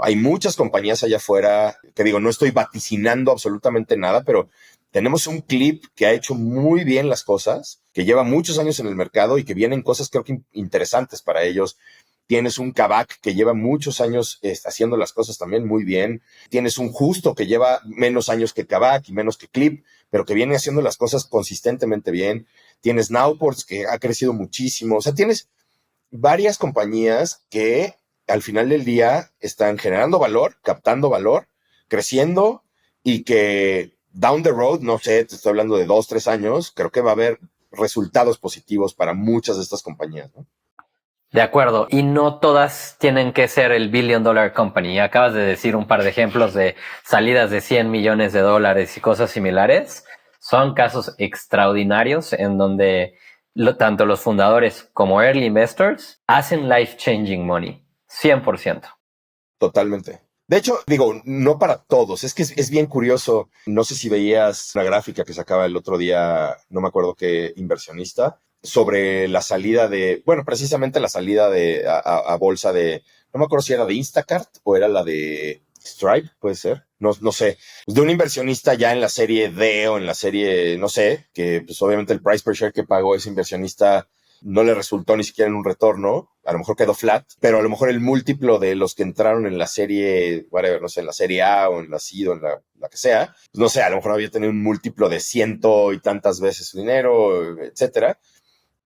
Hay muchas compañías allá afuera que digo, no estoy vaticinando absolutamente nada, pero tenemos un clip que ha hecho muy bien las cosas, que lleva muchos años en el mercado y que vienen cosas creo que interesantes para ellos. Tienes un Kavak que lleva muchos años haciendo las cosas también muy bien. Tienes un Justo que lleva menos años que Kavak y menos que Clip, pero que viene haciendo las cosas consistentemente bien. Tienes Nowports que ha crecido muchísimo. O sea, tienes varias compañías que al final del día están generando valor, captando valor, creciendo, y que down the road, no sé, te estoy hablando de 2, 3 años, creo que va a haber resultados positivos para muchas de estas compañías, ¿no?
De acuerdo. Y no todas tienen que ser el $1 billion company. Acabas de decir un par de ejemplos de salidas de $100 millones y cosas similares. Son casos extraordinarios en donde tanto los fundadores como early investors hacen life-changing money, 100%.
Totalmente. De hecho, digo, no para todos. Es que es bien curioso. No sé si veías una gráfica que sacaba el otro día, no me acuerdo qué inversionista, sobre la salida bueno, precisamente la salida a bolsa no me acuerdo si era de Instacart o era la de Stripe, puede ser. No sé. De un inversionista ya en la serie D o en la serie, no sé, que pues obviamente el price per share que pagó ese inversionista no le resultó ni siquiera en un retorno, a lo mejor quedó flat, pero a lo mejor el múltiplo de los que entraron en la serie, whatever, no sé, en la serie A o en la C o en la que sea, pues no sé, a lo mejor había tenido un múltiplo de 100 y tantas veces su dinero, etcétera,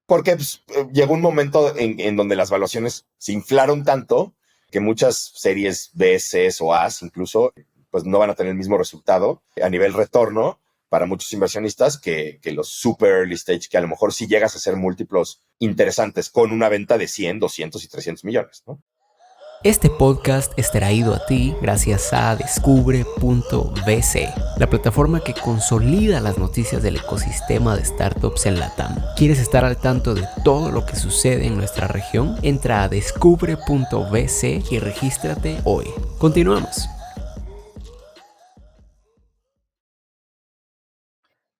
porque pues, llegó un momento en donde las valuaciones se inflaron tanto que muchas series B, C o A incluso, pues no van a tener el mismo resultado a nivel retorno para muchos inversionistas que los super early stage, que a lo mejor sí llegas a hacer múltiplos interesantes con una venta de 100, 200 y 300 millones, ¿no?
Este podcast es traído a ti gracias a Descubre.vc, la plataforma que consolida las noticias del ecosistema de startups en LATAM. ¿Quieres estar al tanto de todo lo que sucede en nuestra región? Entra a Descubre.vc y regístrate hoy. Continuamos.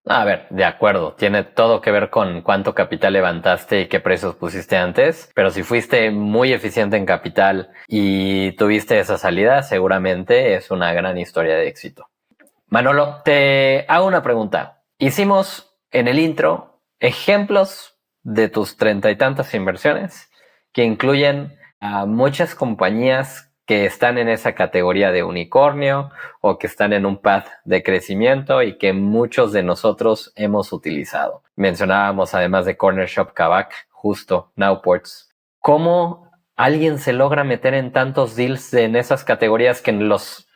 A ver, de acuerdo, tiene todo que ver con cuánto capital levantaste y qué precios pusiste antes, pero si fuiste muy eficiente en capital y tuviste esa salida, seguramente es una gran historia de éxito. Manolo, te hago una pregunta. Hicimos en el intro ejemplos de tus 30 y tantas inversiones que incluyen a muchas compañías que están en esa categoría de unicornio o que están en un path de crecimiento y que muchos de nosotros hemos utilizado. Mencionábamos además de Corner Shop Kavak, justo Nowports. ¿Cómo alguien se logra meter en tantos deals en esas categorías que en los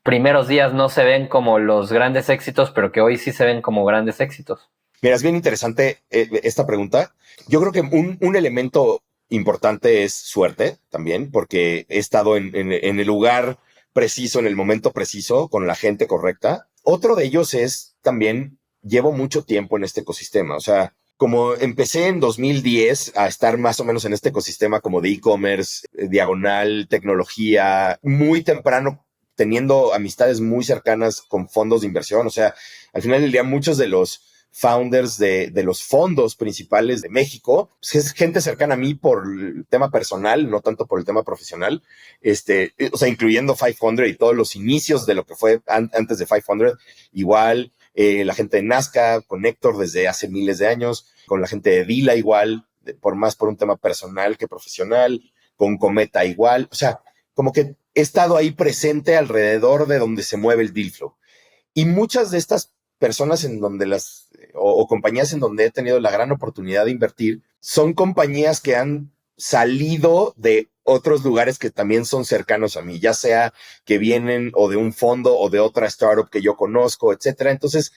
primeros días no se ven como los grandes éxitos, pero que hoy sí se ven como grandes éxitos?
Mira, es bien interesante esta pregunta. Yo creo que un elemento importante es suerte también, porque he estado en el lugar preciso, en el momento preciso, con la gente correcta. Otro de ellos es también, llevo mucho tiempo en este ecosistema. O sea, como empecé en 2010 a estar más o menos en este ecosistema como de e-commerce, diagonal, tecnología, muy temprano, teniendo amistades muy cercanas con fondos de inversión. O sea, al final del día, muchos de los founders de los fondos principales de México, pues es gente cercana a mí por el tema personal, no tanto por el tema profesional, o sea, incluyendo 500 y todos los inicios de lo que fue antes de 500, igual, la gente de Nazca, con Héctor desde hace miles de años, con la gente de Dila igual, por un tema personal que profesional, con Cometa igual, o sea, como que he estado ahí presente alrededor de donde se mueve el deal flow. Y muchas de estas personas en donde o compañías en donde he tenido la gran oportunidad de invertir, son compañías que han salido de otros lugares que también son cercanos a mí, ya sea que vienen o de un fondo o de otra startup que yo conozco, etcétera. Entonces,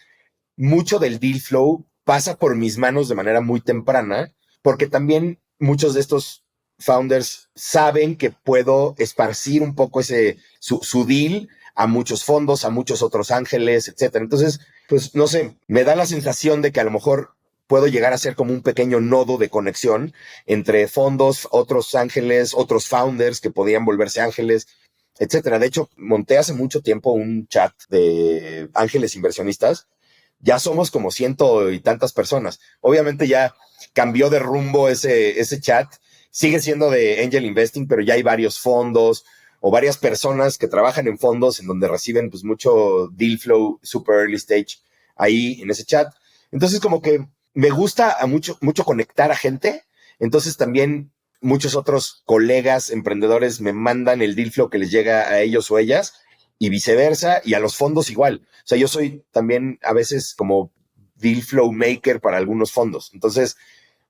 mucho del deal flow pasa por mis manos de manera muy temprana, porque también muchos de estos founders saben que puedo esparcir un poco su deal a muchos fondos, a muchos otros ángeles, etcétera. Entonces, pues no sé, me da la sensación de que a lo mejor puedo llegar a ser como un pequeño nodo de conexión entre fondos, otros ángeles, otros founders que podían volverse ángeles, etcétera. De hecho, monté hace mucho tiempo un chat de ángeles inversionistas. Ya somos como 100 y tantas personas. Obviamente ya cambió de rumbo ese chat. Sigue siendo de angel investing, pero ya hay varios fondos o varias personas que trabajan en fondos en donde reciben pues mucho deal flow, super early stage ahí en ese chat. Entonces como que me gusta mucho conectar a gente. Entonces también muchos otros colegas emprendedores me mandan el deal flow que les llega a ellos o ellas y viceversa, y a los fondos igual. O sea, yo soy también a veces como deal flow maker para algunos fondos. Entonces,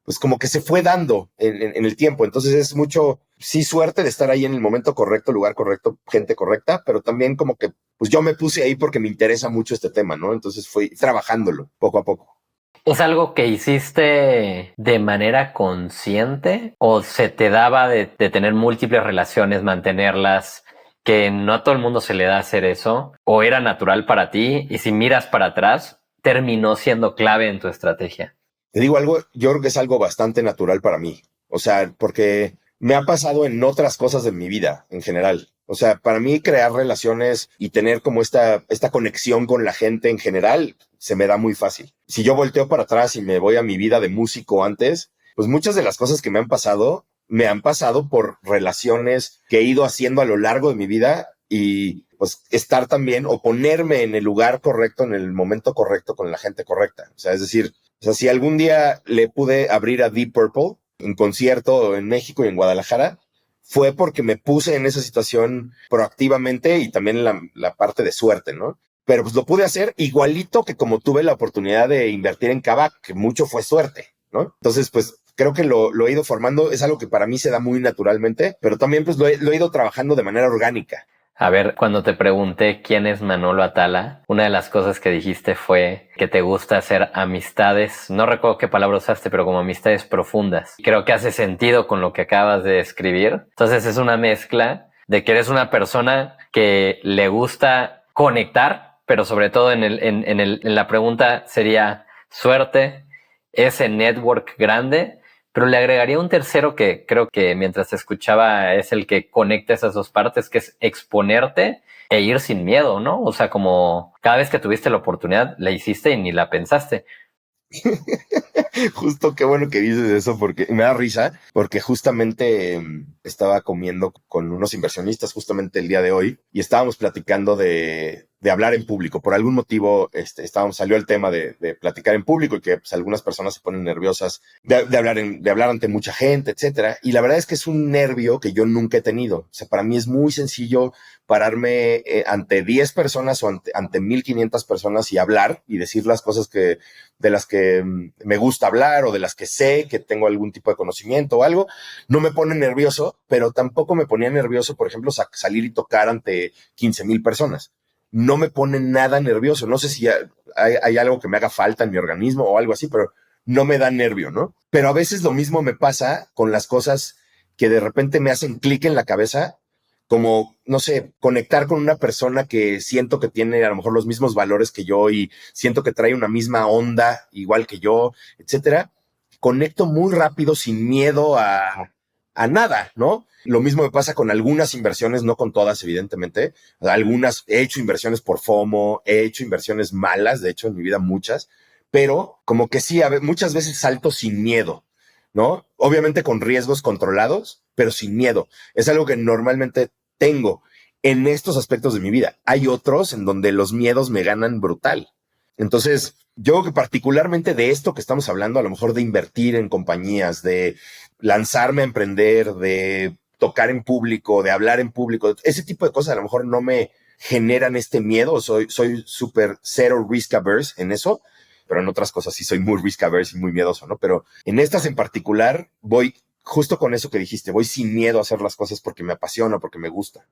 pues como que se fue dando en el tiempo. Entonces es mucho, sí, suerte de estar ahí en el momento correcto, lugar correcto, gente correcta, pero también como que, pues yo me puse ahí porque me interesa mucho este tema, ¿no? Entonces fui trabajándolo poco a poco.
¿Es algo que hiciste de manera consciente o se te daba de tener múltiples relaciones, mantenerlas, que no a todo el mundo se le da hacer eso? ¿O era natural para ti? Y si miras para atrás, terminó siendo clave en tu estrategia?
Te digo algo, yo creo que es algo bastante natural para mí. O sea, porque me ha pasado en otras cosas de mi vida en general. O sea, para mí crear relaciones y tener como esta conexión con la gente en general se me da muy fácil. Si yo volteo para atrás y me voy a mi vida de músico antes, pues muchas de las cosas que me han pasado por relaciones que he ido haciendo a lo largo de mi vida y pues estar también o ponerme en el lugar correcto, en el momento correcto con la gente correcta. O sea, es decir, o sea, si algún día le pude abrir a Deep Purple en concierto en México y en Guadalajara, fue porque me puse en esa situación proactivamente y también la parte de suerte, ¿no? Pero pues lo pude hacer igualito que como tuve la oportunidad de invertir en Kavak, que mucho fue suerte, ¿no? Entonces, pues creo que lo he ido formando, es algo que para mí se da muy naturalmente, pero también pues lo he ido trabajando de manera orgánica.
A ver, cuando te pregunté quién es Manolo Atala, una de las cosas que dijiste fue que te gusta hacer amistades, no recuerdo qué palabra usaste, pero como amistades profundas. Creo que hace sentido con lo que acabas de escribir. Entonces es una mezcla de que eres una persona que le gusta conectar, pero sobre todo en la pregunta sería suerte, ese network grande. Pero le agregaría un tercero que creo que mientras te escuchaba es el que conecta esas dos partes, que es exponerte e ir sin miedo, ¿no? O sea, como cada vez que tuviste la oportunidad, la hiciste y ni la pensaste.
Justo qué bueno que dices eso porque me da risa, porque justamente estaba comiendo con unos inversionistas justamente el día de hoy y estábamos platicando de hablar en público. Por algún motivo salió el tema de platicar en público y que pues, algunas personas se ponen nerviosas de hablar ante mucha gente, etcétera. Y la verdad es que es un nervio que yo nunca he tenido. O sea, para mí es muy sencillo pararme ante 10 personas o ante 1,500 personas y hablar y decir las cosas de las que me gusta hablar o de las que sé que tengo algún tipo de conocimiento o algo. No me pone nervioso, pero tampoco me ponía nervioso, por ejemplo, salir y tocar ante 15,000 personas. No me pone nada nervioso. No sé si hay algo que me haga falta en mi organismo o algo así, pero no me da nervio, ¿no? Pero a veces lo mismo me pasa con las cosas que de repente me hacen clic en la cabeza, como, no sé, conectar con una persona que siento que tiene a lo mejor los mismos valores que yo y siento que trae una misma onda igual que yo, etcétera. Conecto muy rápido sin miedo a nada, ¿no? Lo mismo me pasa con algunas inversiones, no con todas, evidentemente. Algunas he hecho inversiones por FOMO, he hecho inversiones malas, de hecho, en mi vida muchas, pero como que sí, muchas veces salto sin miedo, ¿no? Obviamente con riesgos controlados, pero sin miedo. Es algo que normalmente tengo en estos aspectos de mi vida. Hay otros en donde los miedos me ganan brutal. Entonces, yo creo que particularmente de esto que estamos hablando, a lo mejor de invertir en compañías, de lanzarme a emprender, de tocar en público, de hablar en público, ese tipo de cosas a lo mejor no me generan este miedo. Soy súper cero risk averse en eso, pero en otras cosas sí soy muy risk averse y muy miedoso, ¿no? Pero en estas en particular voy justo con eso que dijiste, voy sin miedo a hacer las cosas porque me apasiona, porque me gusta.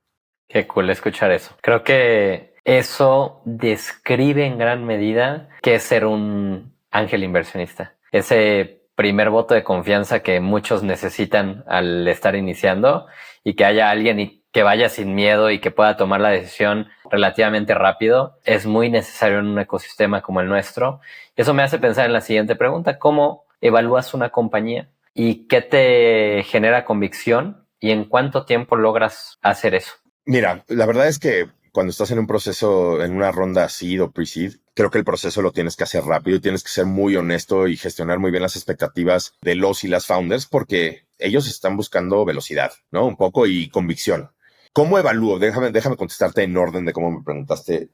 Qué cool escuchar eso. Creo que eso describe en gran medida qué es ser un ángel inversionista. Ese primer voto de confianza que muchos necesitan al estar iniciando y que haya alguien que vaya sin miedo y que pueda tomar la decisión relativamente rápido es muy necesario en un ecosistema como el nuestro. Eso me hace pensar en la siguiente pregunta: ¿cómo evalúas una compañía y qué te genera convicción y en cuánto tiempo logras hacer eso?
Mira, la verdad es que cuando estás en un proceso, en una ronda seed o pre-seed, creo que el proceso lo tienes que hacer rápido y tienes que ser muy honesto y gestionar muy bien las expectativas de los y las founders porque ellos están buscando velocidad, ¿no? Un poco y convicción. ¿Cómo evalúo? Déjame contestarte en orden de cómo me preguntaste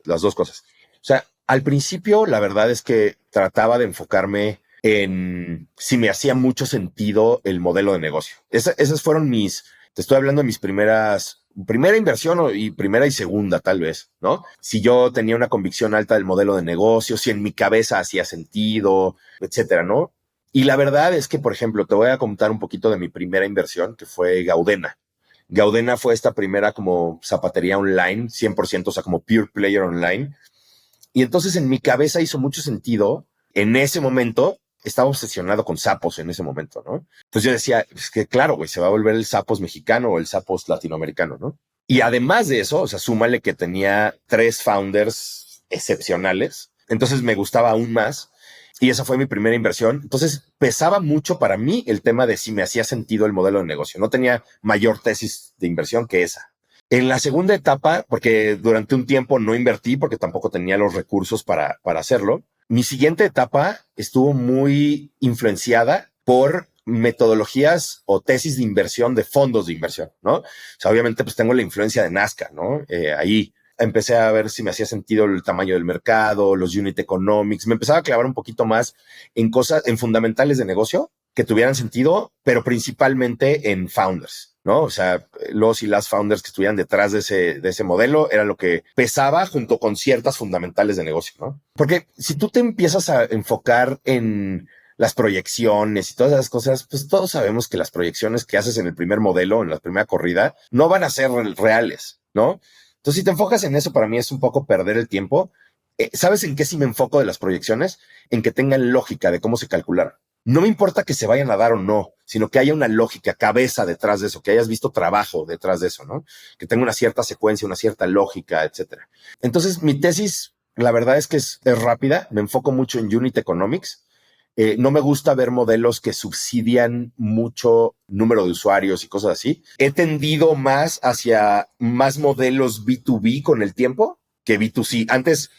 las dos cosas. O sea, al principio la verdad es que trataba de enfocarme en si me hacía mucho sentido el modelo de negocio. Esas fueron te estoy hablando de mis primera inversión y primera y segunda, tal vez, ¿no? Si yo tenía una convicción alta del modelo de negocio, si en mi cabeza hacía sentido, etcétera, ¿no? Y la verdad es que, por ejemplo, te voy a contar un poquito de mi primera inversión, que fue Gaudena. Gaudena fue esta primera como zapatería online, 100%, o sea, como pure player online. Y entonces en mi cabeza hizo mucho sentido. En ese momento estaba obsesionado con sapos en ese momento, ¿no? Entonces yo decía, es que claro, güey, se va a volver el sapos mexicano o el sapos latinoamericano, ¿no? Y además de eso, o sea, súmale que tenía 3 founders excepcionales. Entonces me gustaba aún más. Y esa fue mi primera inversión. Entonces pesaba mucho para mí el tema de si me hacía sentido el modelo de negocio. No tenía mayor tesis de inversión que esa. En la segunda etapa, porque durante un tiempo no invertí porque tampoco tenía los recursos para hacerlo, mi siguiente etapa estuvo muy influenciada por metodologías o tesis de inversión de fondos de inversión, ¿no? O sea, obviamente pues tengo la influencia de Nazca, ¿no? Ahí empecé a ver si me hacía sentido el tamaño del mercado, los unit economics, me empezaba a clavar un poquito más en cosas, en fundamentales de negocio que tuvieran sentido, pero principalmente en founders, ¿no? O sea, los y las founders que estuvieran detrás de ese modelo era lo que pesaba junto con ciertas fundamentales de negocio, ¿no? Porque si tú te empiezas a enfocar en las proyecciones y todas esas cosas, pues todos sabemos que las proyecciones que haces en el primer modelo, en la primera corrida, no van a ser reales, ¿no? Entonces, si te enfocas en eso, para mí es un poco perder el tiempo. ¿Sabes en qué sí me enfoco de las proyecciones? En que tengan lógica de cómo se calcularon. No me importa que se vayan a dar o no, sino que haya una lógica, cabeza detrás de eso, que hayas visto trabajo detrás de eso, ¿no? Que tenga una cierta secuencia, una cierta lógica, etcétera. Entonces, mi tesis, la verdad es que es rápida. Me enfoco mucho en unit economics. No me gusta ver modelos que subsidian mucho número de usuarios y cosas así. He tendido más hacia más modelos B2B con el tiempo que B2C. Antes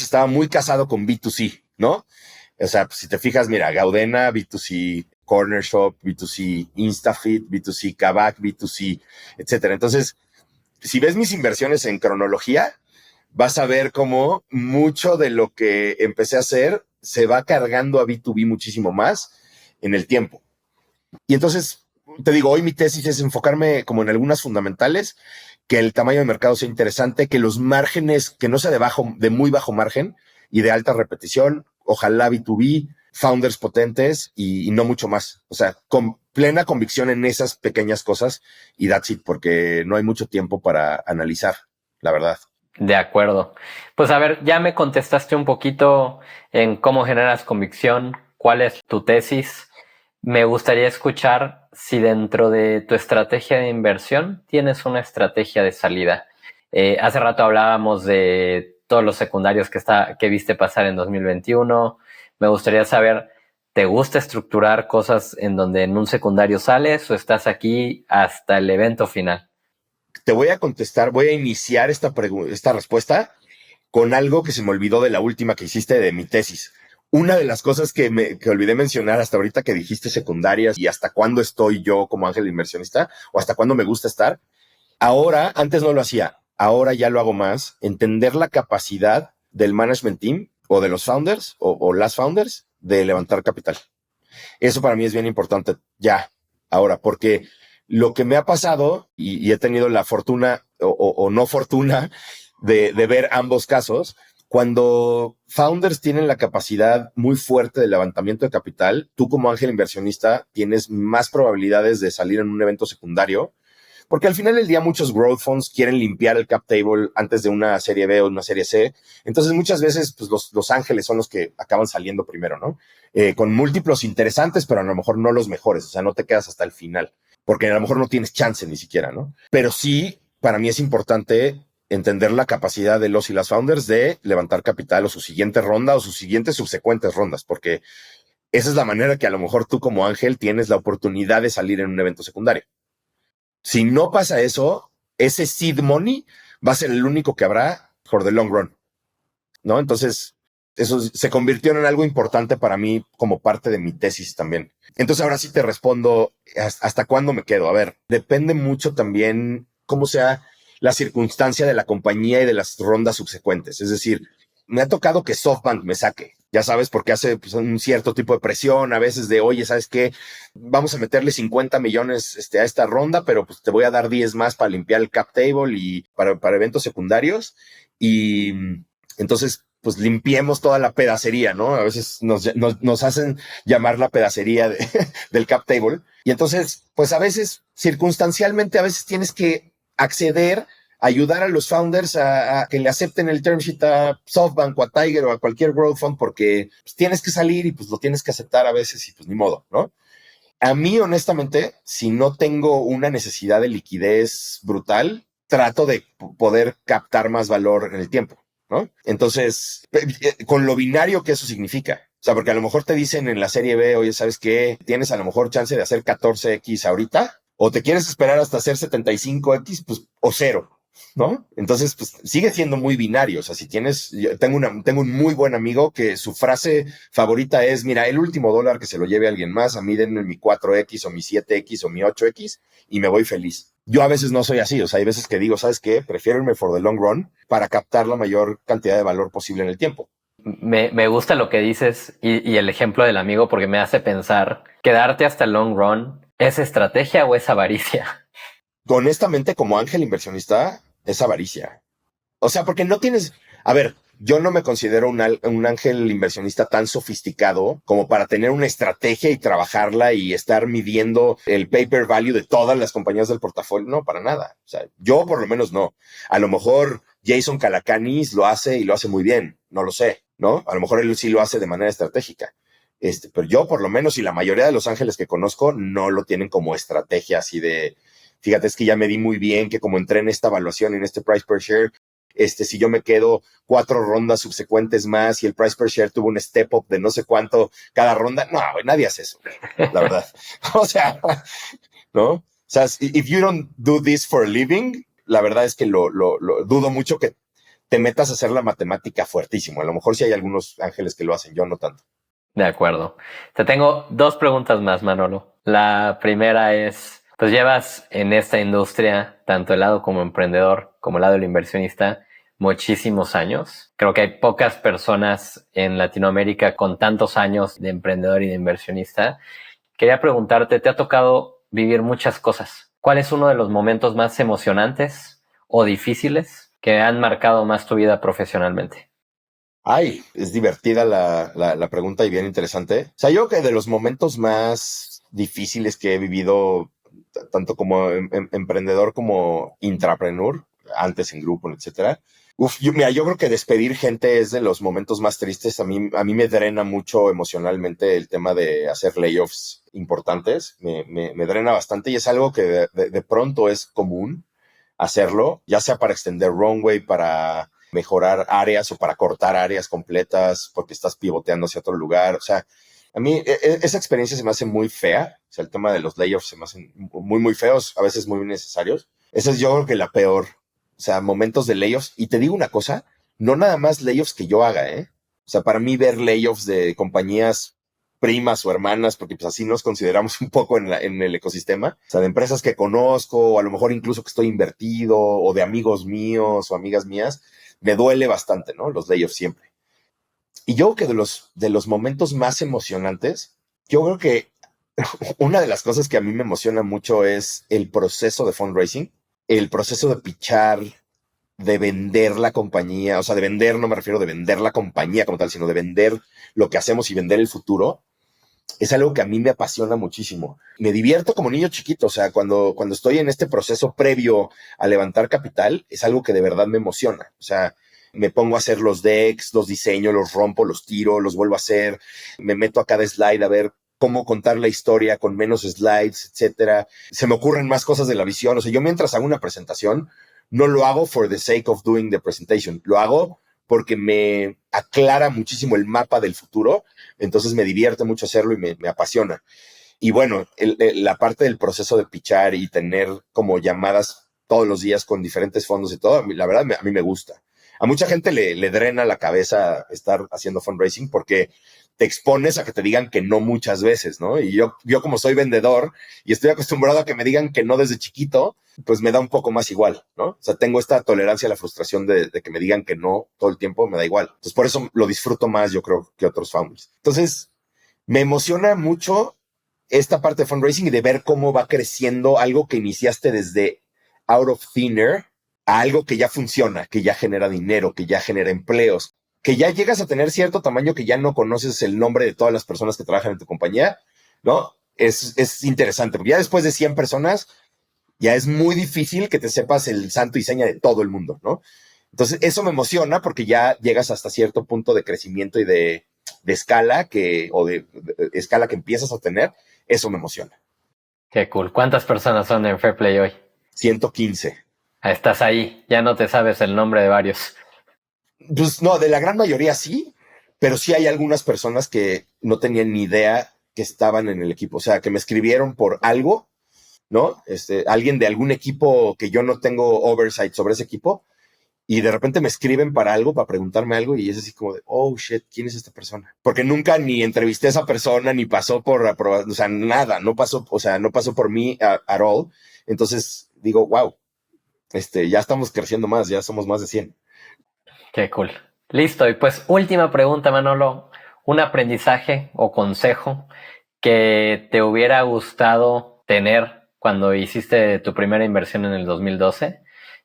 estaba muy casado con B2C, ¿no? O sea, pues, si te fijas, mira, Gaudena, B2C, Corner Shop, B2C, Instafit, B2C, Kavak, B2C, etcétera. Entonces, si ves mis inversiones en cronología, vas a ver cómo mucho de lo que empecé a hacer se va cargando a B2B muchísimo más en el tiempo. Y entonces, te digo, hoy mi tesis es enfocarme como en algunas fundamentales, que el tamaño de mercado sea interesante, que los márgenes, que no sea de muy bajo margen y de alta repetición, ojalá B2B, founders potentes y no mucho más. O sea, con plena convicción en esas pequeñas cosas y that's it, porque no hay mucho tiempo para analizar, la verdad.
De acuerdo. Pues a ver, ya me contestaste un poquito en cómo generas convicción, cuál es tu tesis. Me gustaría escuchar si dentro de tu estrategia de inversión tienes una estrategia de salida. Hace rato hablábamos de todos los secundarios que viste pasar en 2021. Me gustaría saber, ¿te gusta estructurar cosas en donde en un secundario sales o estás aquí hasta el evento final?
Te voy a contestar, voy a iniciar esta respuesta con algo que se me olvidó de la última que hiciste de mi tesis. Una de las cosas que olvidé mencionar hasta ahorita que dijiste secundarias y hasta cuándo estoy yo como ángel inversionista o hasta cuándo me gusta estar. Ahora, antes no lo hacía, ahora ya lo hago más, entender la capacidad del management team o de los founders o las founders de levantar capital. Eso para mí es bien importante ya, ahora, porque lo que me ha pasado y he tenido la fortuna o no fortuna de ver ambos casos, cuando founders tienen la capacidad muy fuerte de levantamiento de capital, tú como ángel inversionista tienes más probabilidades de salir en un evento secundario, porque al final del día muchos growth funds quieren limpiar el cap table antes de una serie B o una serie C. Entonces muchas veces pues, los ángeles son los que acaban saliendo primero, ¿no? Con múltiplos interesantes, pero a lo mejor no los mejores. O sea, no te quedas hasta el final, porque a lo mejor no tienes chance ni siquiera, ¿no? Pero sí, para mí es importante entender la capacidad de los y las founders de levantar capital o su siguiente ronda o sus siguientes subsecuentes rondas, porque esa es la manera que a lo mejor tú como ángel tienes la oportunidad de salir en un evento secundario. Si no pasa eso, ese seed money va a ser el único que habrá for the long run, ¿no? Entonces, eso se convirtió en algo importante para mí como parte de mi tesis también. Entonces, ahora sí te respondo hasta cuándo me quedo. A ver, depende mucho también cómo sea la circunstancia de la compañía y de las rondas subsecuentes. Es decir, me ha tocado que SoftBank me saque, ya sabes, porque hace pues, un cierto tipo de presión a veces de, oye, ¿sabes qué? Vamos a meterle 50 millones a esta ronda, pero pues te voy a dar 10 más para limpiar el cap table y para eventos secundarios. Y entonces, pues limpiemos toda la pedacería, ¿no? A veces nos hacen llamar la pedacería del cap table. Y entonces, pues a veces, circunstancialmente, a veces tienes que acceder, ayudar a los founders a que le acepten el term sheet a SoftBank o a Tiger o a cualquier growth fund porque pues, tienes que salir y pues lo tienes que aceptar a veces y pues ni modo, ¿no? A mí, honestamente, si no tengo una necesidad de liquidez brutal, trato de poder captar más valor en el tiempo, ¿no? Entonces, con lo binario que eso significa. O sea, porque a lo mejor te dicen en la serie B, oye, ¿sabes qué? Tienes a lo mejor chance de hacer 14X ahorita, o te quieres esperar hasta hacer 75X, pues, o cero, ¿no? Entonces, pues, sigue siendo muy binario. O sea, si tienes, yo tengo un muy buen amigo que su frase favorita es, mira, el último dólar que se lo lleve a alguien más, a mí denme mi 4X o mi 7X o mi 8X y me voy feliz. Yo a veces no soy así, o sea, hay veces que digo, ¿sabes qué? Prefiero irme for the long run para captar la mayor cantidad de valor posible en el tiempo.
Me gusta lo que dices y el ejemplo del amigo porque me hace pensar, ¿quedarte hasta el long run es estrategia o es avaricia?
Honestamente, como ángel inversionista, es avaricia. O sea, porque no tienes, a ver, yo no me considero un ángel inversionista tan sofisticado como para tener una estrategia y trabajarla y estar midiendo el paper value de todas las compañías del portafolio. No, para nada. O sea, yo por lo menos no. A lo mejor Jason Calacanis lo hace y lo hace muy bien. No lo sé, ¿no? A lo mejor él sí lo hace de manera estratégica. Pero yo por lo menos y la mayoría de los ángeles que conozco no lo tienen como estrategia así de, fíjate, es que ya me di muy bien que como entré en esta evaluación, en este price per share, si yo me quedo 4 rondas subsecuentes más y el price per share tuvo un step up de no sé cuánto cada ronda, no, nadie hace eso, la verdad. O sea, ¿no? O sea, if you don't do this for a living, la verdad es que lo dudo mucho que te metas a hacer la matemática fuertísimo. A lo mejor sí hay algunos ángeles que lo hacen, yo no tanto.
De acuerdo. Te tengo dos preguntas más, Manolo. La primera es, pues llevas en esta industria, tanto el lado como emprendedor, como el lado del inversionista, muchísimos años. Creo que hay pocas personas en Latinoamérica con tantos años de emprendedor y de inversionista. Quería preguntarte, ¿te ha tocado vivir muchas cosas? ¿Cuál es uno de los momentos más emocionantes o difíciles que han marcado más tu vida profesionalmente?
Ay, es divertida la pregunta y bien interesante. O sea, yo creo que de los momentos más difíciles que he vivido, tanto como emprendedor como intrapreneur, antes en grupo, etcétera. Mira, yo creo que despedir gente es de los momentos más tristes. A mí me drena mucho emocionalmente el tema de hacer layoffs importantes. Me drena bastante y es algo que de pronto es común hacerlo, ya sea para extender runway, para mejorar áreas o para cortar áreas completas porque estás pivoteando hacia otro lugar. O sea, a mí esa experiencia se me hace muy fea. O sea, el tema de los layoffs se me hacen muy, muy feos, a veces muy necesarios. Esa es yo creo que la peor. O sea, momentos de layoffs. Y te digo una cosa, no nada más layoffs que yo haga, ¿eh? O sea, para mí ver layoffs de compañías primas o hermanas, porque pues así nos consideramos un poco en el ecosistema, o sea, de empresas que conozco, o a lo mejor incluso que estoy invertido, o de amigos míos o amigas mías, me duele bastante, ¿no? Los layoffs siempre. Y yo creo que de los momentos más emocionantes, yo creo que una de las cosas que a mí me emociona mucho es el proceso de fundraising, el proceso de pitchar, de vender la compañía, o sea, de vender, no me refiero de vender la compañía como tal, sino de vender lo que hacemos y vender el futuro. Es algo que a mí me apasiona muchísimo. Me divierto como niño chiquito, o sea, cuando estoy en este proceso previo a levantar capital, es algo que de verdad me emociona. O sea, me pongo a hacer los decks, los diseño, los rompo, los tiro, los vuelvo a hacer, me meto a cada slide a ver cómo contar la historia con menos slides, etcétera. Se me ocurren más cosas de la visión. O sea, yo mientras hago una presentación, no lo hago for the sake of doing the presentation. Lo hago porque me aclara muchísimo el mapa del futuro. Entonces me divierte mucho hacerlo y me apasiona. Y bueno, la parte del proceso de pitchar y tener como llamadas todos los días con diferentes fondos y todo, la verdad a mí me gusta. A mucha gente le drena la cabeza estar haciendo fundraising porque te expones a que te digan que no muchas veces, ¿no? Y yo como soy vendedor y estoy acostumbrado a que me digan que no desde chiquito, pues me da un poco más igual, ¿no? O sea, tengo esta tolerancia a la frustración de que me digan que no todo el tiempo, me da igual. Entonces, por eso lo disfruto más, yo creo, que otros founders. Entonces, me emociona mucho esta parte de fundraising y de ver cómo va creciendo algo que iniciaste desde out of thin air a algo que ya funciona, que ya genera dinero, que ya genera empleos, que ya llegas a tener cierto tamaño que ya no conoces el nombre de todas las personas que trabajan en tu compañía, ¿no? Es interesante, porque ya después de 100 personas, ya es muy difícil que te sepas el santo y seña de todo el mundo, ¿no? Entonces, eso me emociona porque ya llegas hasta cierto punto de crecimiento y de escala o de escala que empiezas a tener. Eso me emociona.
Qué cool. ¿Cuántas personas son en Fair Play hoy?
115.
Estás ahí, ya no te sabes el nombre de varios.
Pues no, de la gran mayoría sí, pero sí hay algunas personas que no tenían ni idea que estaban en el equipo. O sea, que me escribieron por algo, ¿no? Alguien de algún equipo que yo no tengo oversight sobre ese equipo y de repente me escriben para algo, para preguntarme algo y es así como de, oh shit, ¿quién es esta persona? Porque nunca ni entrevisté a esa persona, ni pasó por aprobación, o sea, nada, no pasó, o sea, no pasó por mí at all. Entonces digo, wow, ya estamos creciendo más, ya somos más de 100.
Qué cool. Listo. Y pues última pregunta, Manolo. ¿Un aprendizaje o consejo que te hubiera gustado tener cuando hiciste tu primera inversión en el 2012?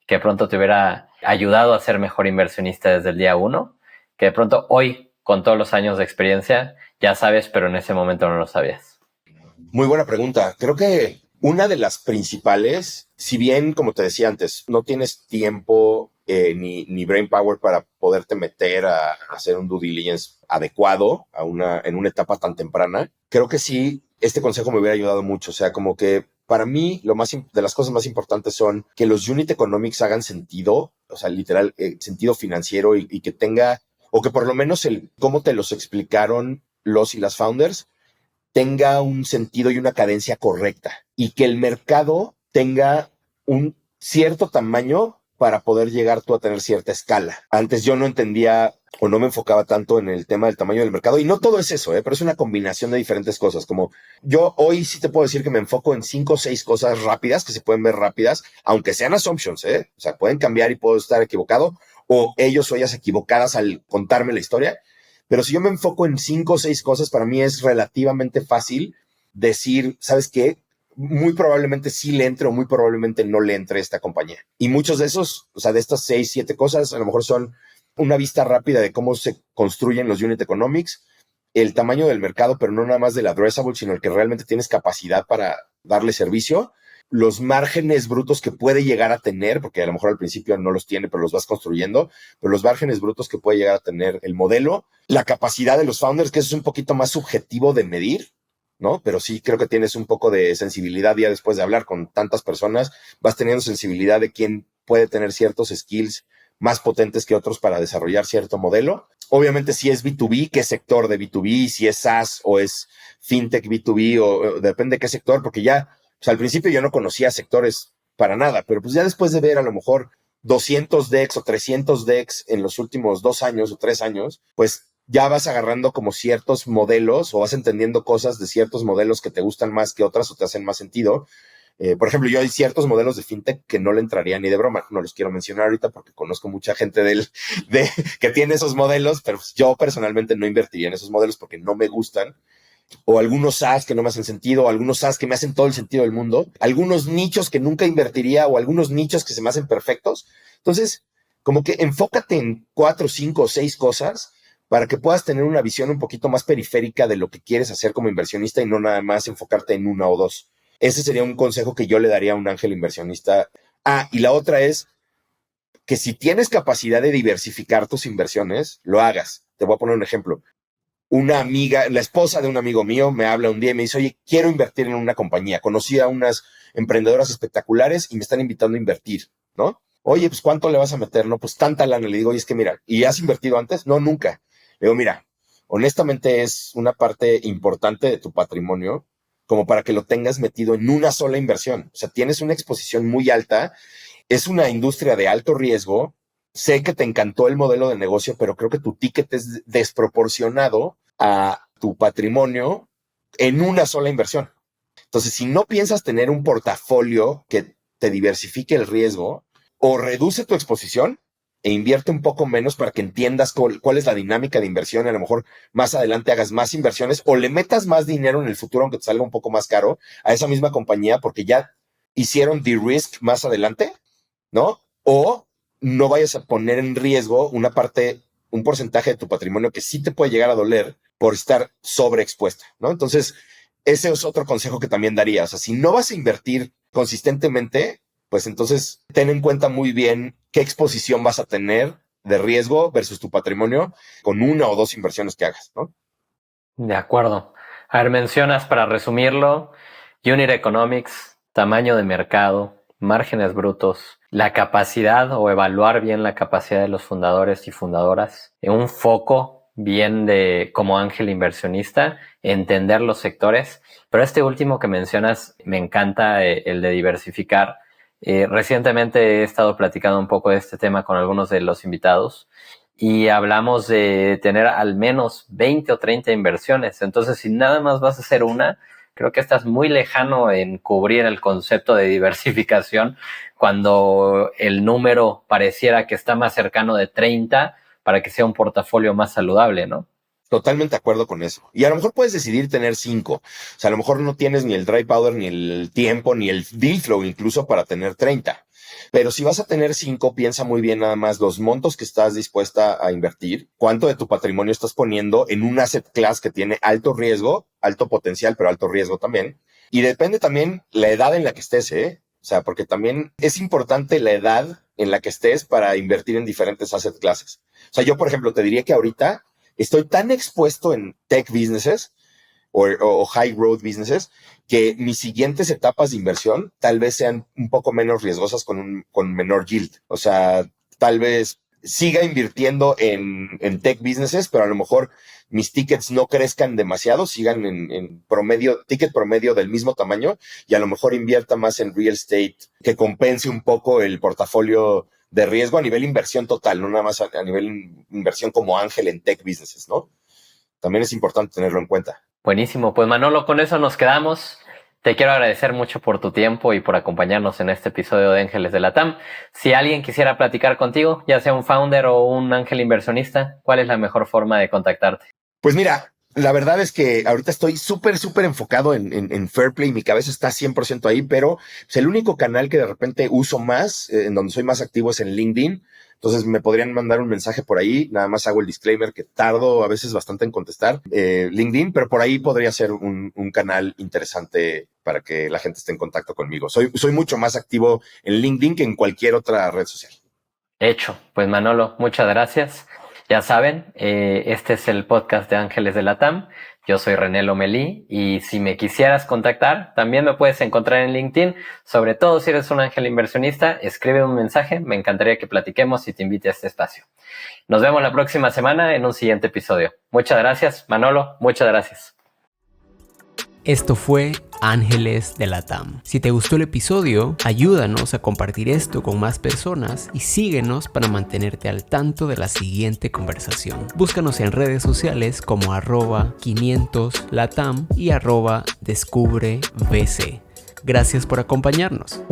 Que de pronto te hubiera ayudado a ser mejor inversionista desde el día uno. Que de pronto hoy, con todos los años de experiencia, ya sabes, pero en ese momento no lo sabías.
Muy buena pregunta. Creo que una de las principales, si bien, como te decía antes, no tienes tiempo ni brain power para poderte meter a hacer un due diligence adecuado en una etapa tan temprana, creo que sí, este consejo me hubiera ayudado mucho. O sea, como que para mí, de las cosas más importantes son que los unit economics hagan sentido, o sea, literal, sentido financiero y que tenga, o que por lo menos cómo te los explicaron los y las founders, tenga un sentido y una cadencia correcta y que el mercado tenga un cierto tamaño para poder llegar tú a tener cierta escala. Antes yo no entendía o no me enfocaba tanto en el tema del tamaño del mercado y no todo es eso, pero es una combinación de diferentes cosas. Como yo hoy sí te puedo decir que me enfoco en 5 o 6 cosas rápidas que se pueden ver rápidas, aunque sean assumptions, o sea, pueden cambiar y puedo estar equivocado o ellos o ellas equivocadas al contarme la historia. Pero si yo me enfoco en 5 o 6 cosas, para mí es relativamente fácil decir, ¿sabes qué? Muy probablemente sí le entre o muy probablemente no le entre esta compañía. Y muchos de esos, o sea, de estas 6, 7 cosas, a lo mejor son una vista rápida de cómo se construyen los unit economics, el tamaño del mercado, pero no nada más del addressable, sino el que realmente tienes capacidad para darle servicio, los márgenes brutos que puede llegar a tener, porque a lo mejor al principio no los tiene, pero los vas construyendo, pero los márgenes brutos que puede llegar a tener el modelo, la capacidad de los founders, que eso es un poquito más subjetivo de medir, ¿no? Pero sí creo que tienes un poco de sensibilidad ya después de hablar con tantas personas, vas teniendo sensibilidad de quién puede tener ciertos skills más potentes que otros para desarrollar cierto modelo. Obviamente si es B2B, qué sector de B2B, si es SaaS o es FinTech B2B o depende de qué sector, porque ya, o sea, al principio yo no conocía sectores para nada, pero pues ya después de ver a lo mejor 200 DEX o 300 DEX en los últimos 2 años o 3 años, pues ya vas agarrando como ciertos modelos o vas entendiendo cosas de ciertos modelos que te gustan más que otras o te hacen más sentido. Por ejemplo, yo hay ciertos modelos de fintech que no le entraría ni de broma. No los quiero mencionar ahorita porque conozco mucha gente que tiene esos modelos, pero yo personalmente no invertiría en esos modelos porque no me gustan. O algunos SaaS que no me hacen sentido, o algunos SaaS que me hacen todo el sentido del mundo, algunos nichos que nunca invertiría o algunos nichos que se me hacen perfectos. Entonces, como que enfócate en 4, 5 o 6 cosas para que puedas tener una visión un poquito más periférica de lo que quieres hacer como inversionista y no nada más enfocarte en una o dos. Ese sería un consejo que yo le daría a un ángel inversionista. Ah, y la otra es que si tienes capacidad de diversificar tus inversiones, lo hagas. Te voy a poner un ejemplo. Una amiga, la esposa de un amigo mío, me habla un día y me dice, oye, quiero invertir en una compañía. Conocí a unas emprendedoras espectaculares y me están invitando a invertir, ¿no? Oye, pues ¿cuánto le vas a meter? No, pues tanta lana. Le digo, oye, es que mira, ¿y has invertido antes? No, nunca. Le digo, mira, honestamente es una parte importante de tu patrimonio como para que lo tengas metido en una sola inversión. O sea, tienes una exposición muy alta, es una industria de alto riesgo. Sé que te encantó el modelo de negocio, pero creo que tu ticket es desproporcionado a tu patrimonio en una sola inversión. Entonces, si no piensas tener un portafolio que te diversifique el riesgo, o reduce tu exposición e invierte un poco menos para que entiendas cuál es la dinámica de inversión y a lo mejor más adelante hagas más inversiones o le metas más dinero en el futuro, aunque te salga un poco más caro, a esa misma compañía porque ya hicieron de-risk más adelante, ¿no? O no vayas a poner en riesgo una parte, un porcentaje de tu patrimonio que sí te puede llegar a doler por estar sobreexpuesta, ¿no? Entonces, ese es otro consejo que también daría. O sea, si no vas a invertir consistentemente, pues entonces ten en cuenta muy bien qué exposición vas a tener de riesgo versus tu patrimonio con una o dos inversiones que hagas, ¿no?
De acuerdo. A ver, mencionas para resumirlo, Unit Economics, tamaño de mercado, márgenes brutos, la capacidad o evaluar bien la capacidad de los fundadores y fundadoras, un foco bien de como ángel inversionista, entender los sectores. Pero este último que mencionas me encanta, el de diversificar. Recientemente he estado platicando un poco de este tema con algunos de los invitados y hablamos de tener al menos 20 o 30 inversiones. Entonces, si nada más vas a hacer una, creo que estás muy lejano en cubrir el concepto de diversificación cuando el número pareciera que está más cercano de 30 para que sea un portafolio más saludable, ¿no?
Totalmente de acuerdo con eso. Y a lo mejor puedes decidir tener 5. O sea, a lo mejor no tienes ni el dry powder, ni el tiempo, ni el deal flow incluso para tener 30. Pero si vas a tener 5, piensa muy bien nada más los montos que estás dispuesta a invertir, cuánto de tu patrimonio estás poniendo en un asset class que tiene alto riesgo, alto potencial, pero alto riesgo también. Y depende también la edad en la que estés, ¿eh? O sea, porque también es importante la edad en la que estés para invertir en diferentes asset classes. O sea, yo, por ejemplo, te diría que ahorita estoy tan expuesto en tech businesses o high growth businesses que mis siguientes etapas de inversión tal vez sean un poco menos riesgosas con menor yield. O sea, tal vez siga invirtiendo en tech businesses, pero a lo mejor mis tickets no crezcan demasiado, sigan en promedio, ticket promedio del mismo tamaño, y a lo mejor invierta más en real estate que compense un poco el portafolio de riesgo a nivel inversión total, no nada más a nivel inversión como ángel en tech businesses, ¿no? También es importante tenerlo en cuenta.
Buenísimo. Pues Manolo, con eso nos quedamos. Te quiero agradecer mucho por tu tiempo y por acompañarnos en este episodio de Ángeles de la TAM. Si alguien quisiera platicar contigo, ya sea un founder o un ángel inversionista, ¿cuál es la mejor forma de contactarte?
Pues mira, la verdad es que ahorita estoy súper enfocado en Fairplay. Mi cabeza está 100% ahí, pero pues, el único canal que de repente uso más, en donde soy más activo, es en LinkedIn. Entonces me podrían mandar un mensaje por ahí. Nada más hago el disclaimer que tardo a veces bastante en contestar LinkedIn, pero por ahí podría ser un canal interesante para que la gente esté en contacto conmigo. Soy mucho más activo en LinkedIn que en cualquier otra red social.
Hecho. Pues Manolo, muchas gracias. Ya saben, este es el podcast de Ángeles de la TAM. Yo soy René Lomelí y si me quisieras contactar, también me puedes encontrar en LinkedIn. Sobre todo si eres un ángel inversionista, escribe un mensaje. Me encantaría que platiquemos y te invite a este espacio. Nos vemos la próxima semana en un siguiente episodio. Muchas gracias, Manolo. Muchas gracias.
Esto fue Ángeles de la TAM. Si te gustó el episodio, ayúdanos a compartir esto con más personas y síguenos para mantenerte al tanto de la siguiente conversación. Búscanos en redes sociales como @500latam y @descubrebc. Gracias por acompañarnos.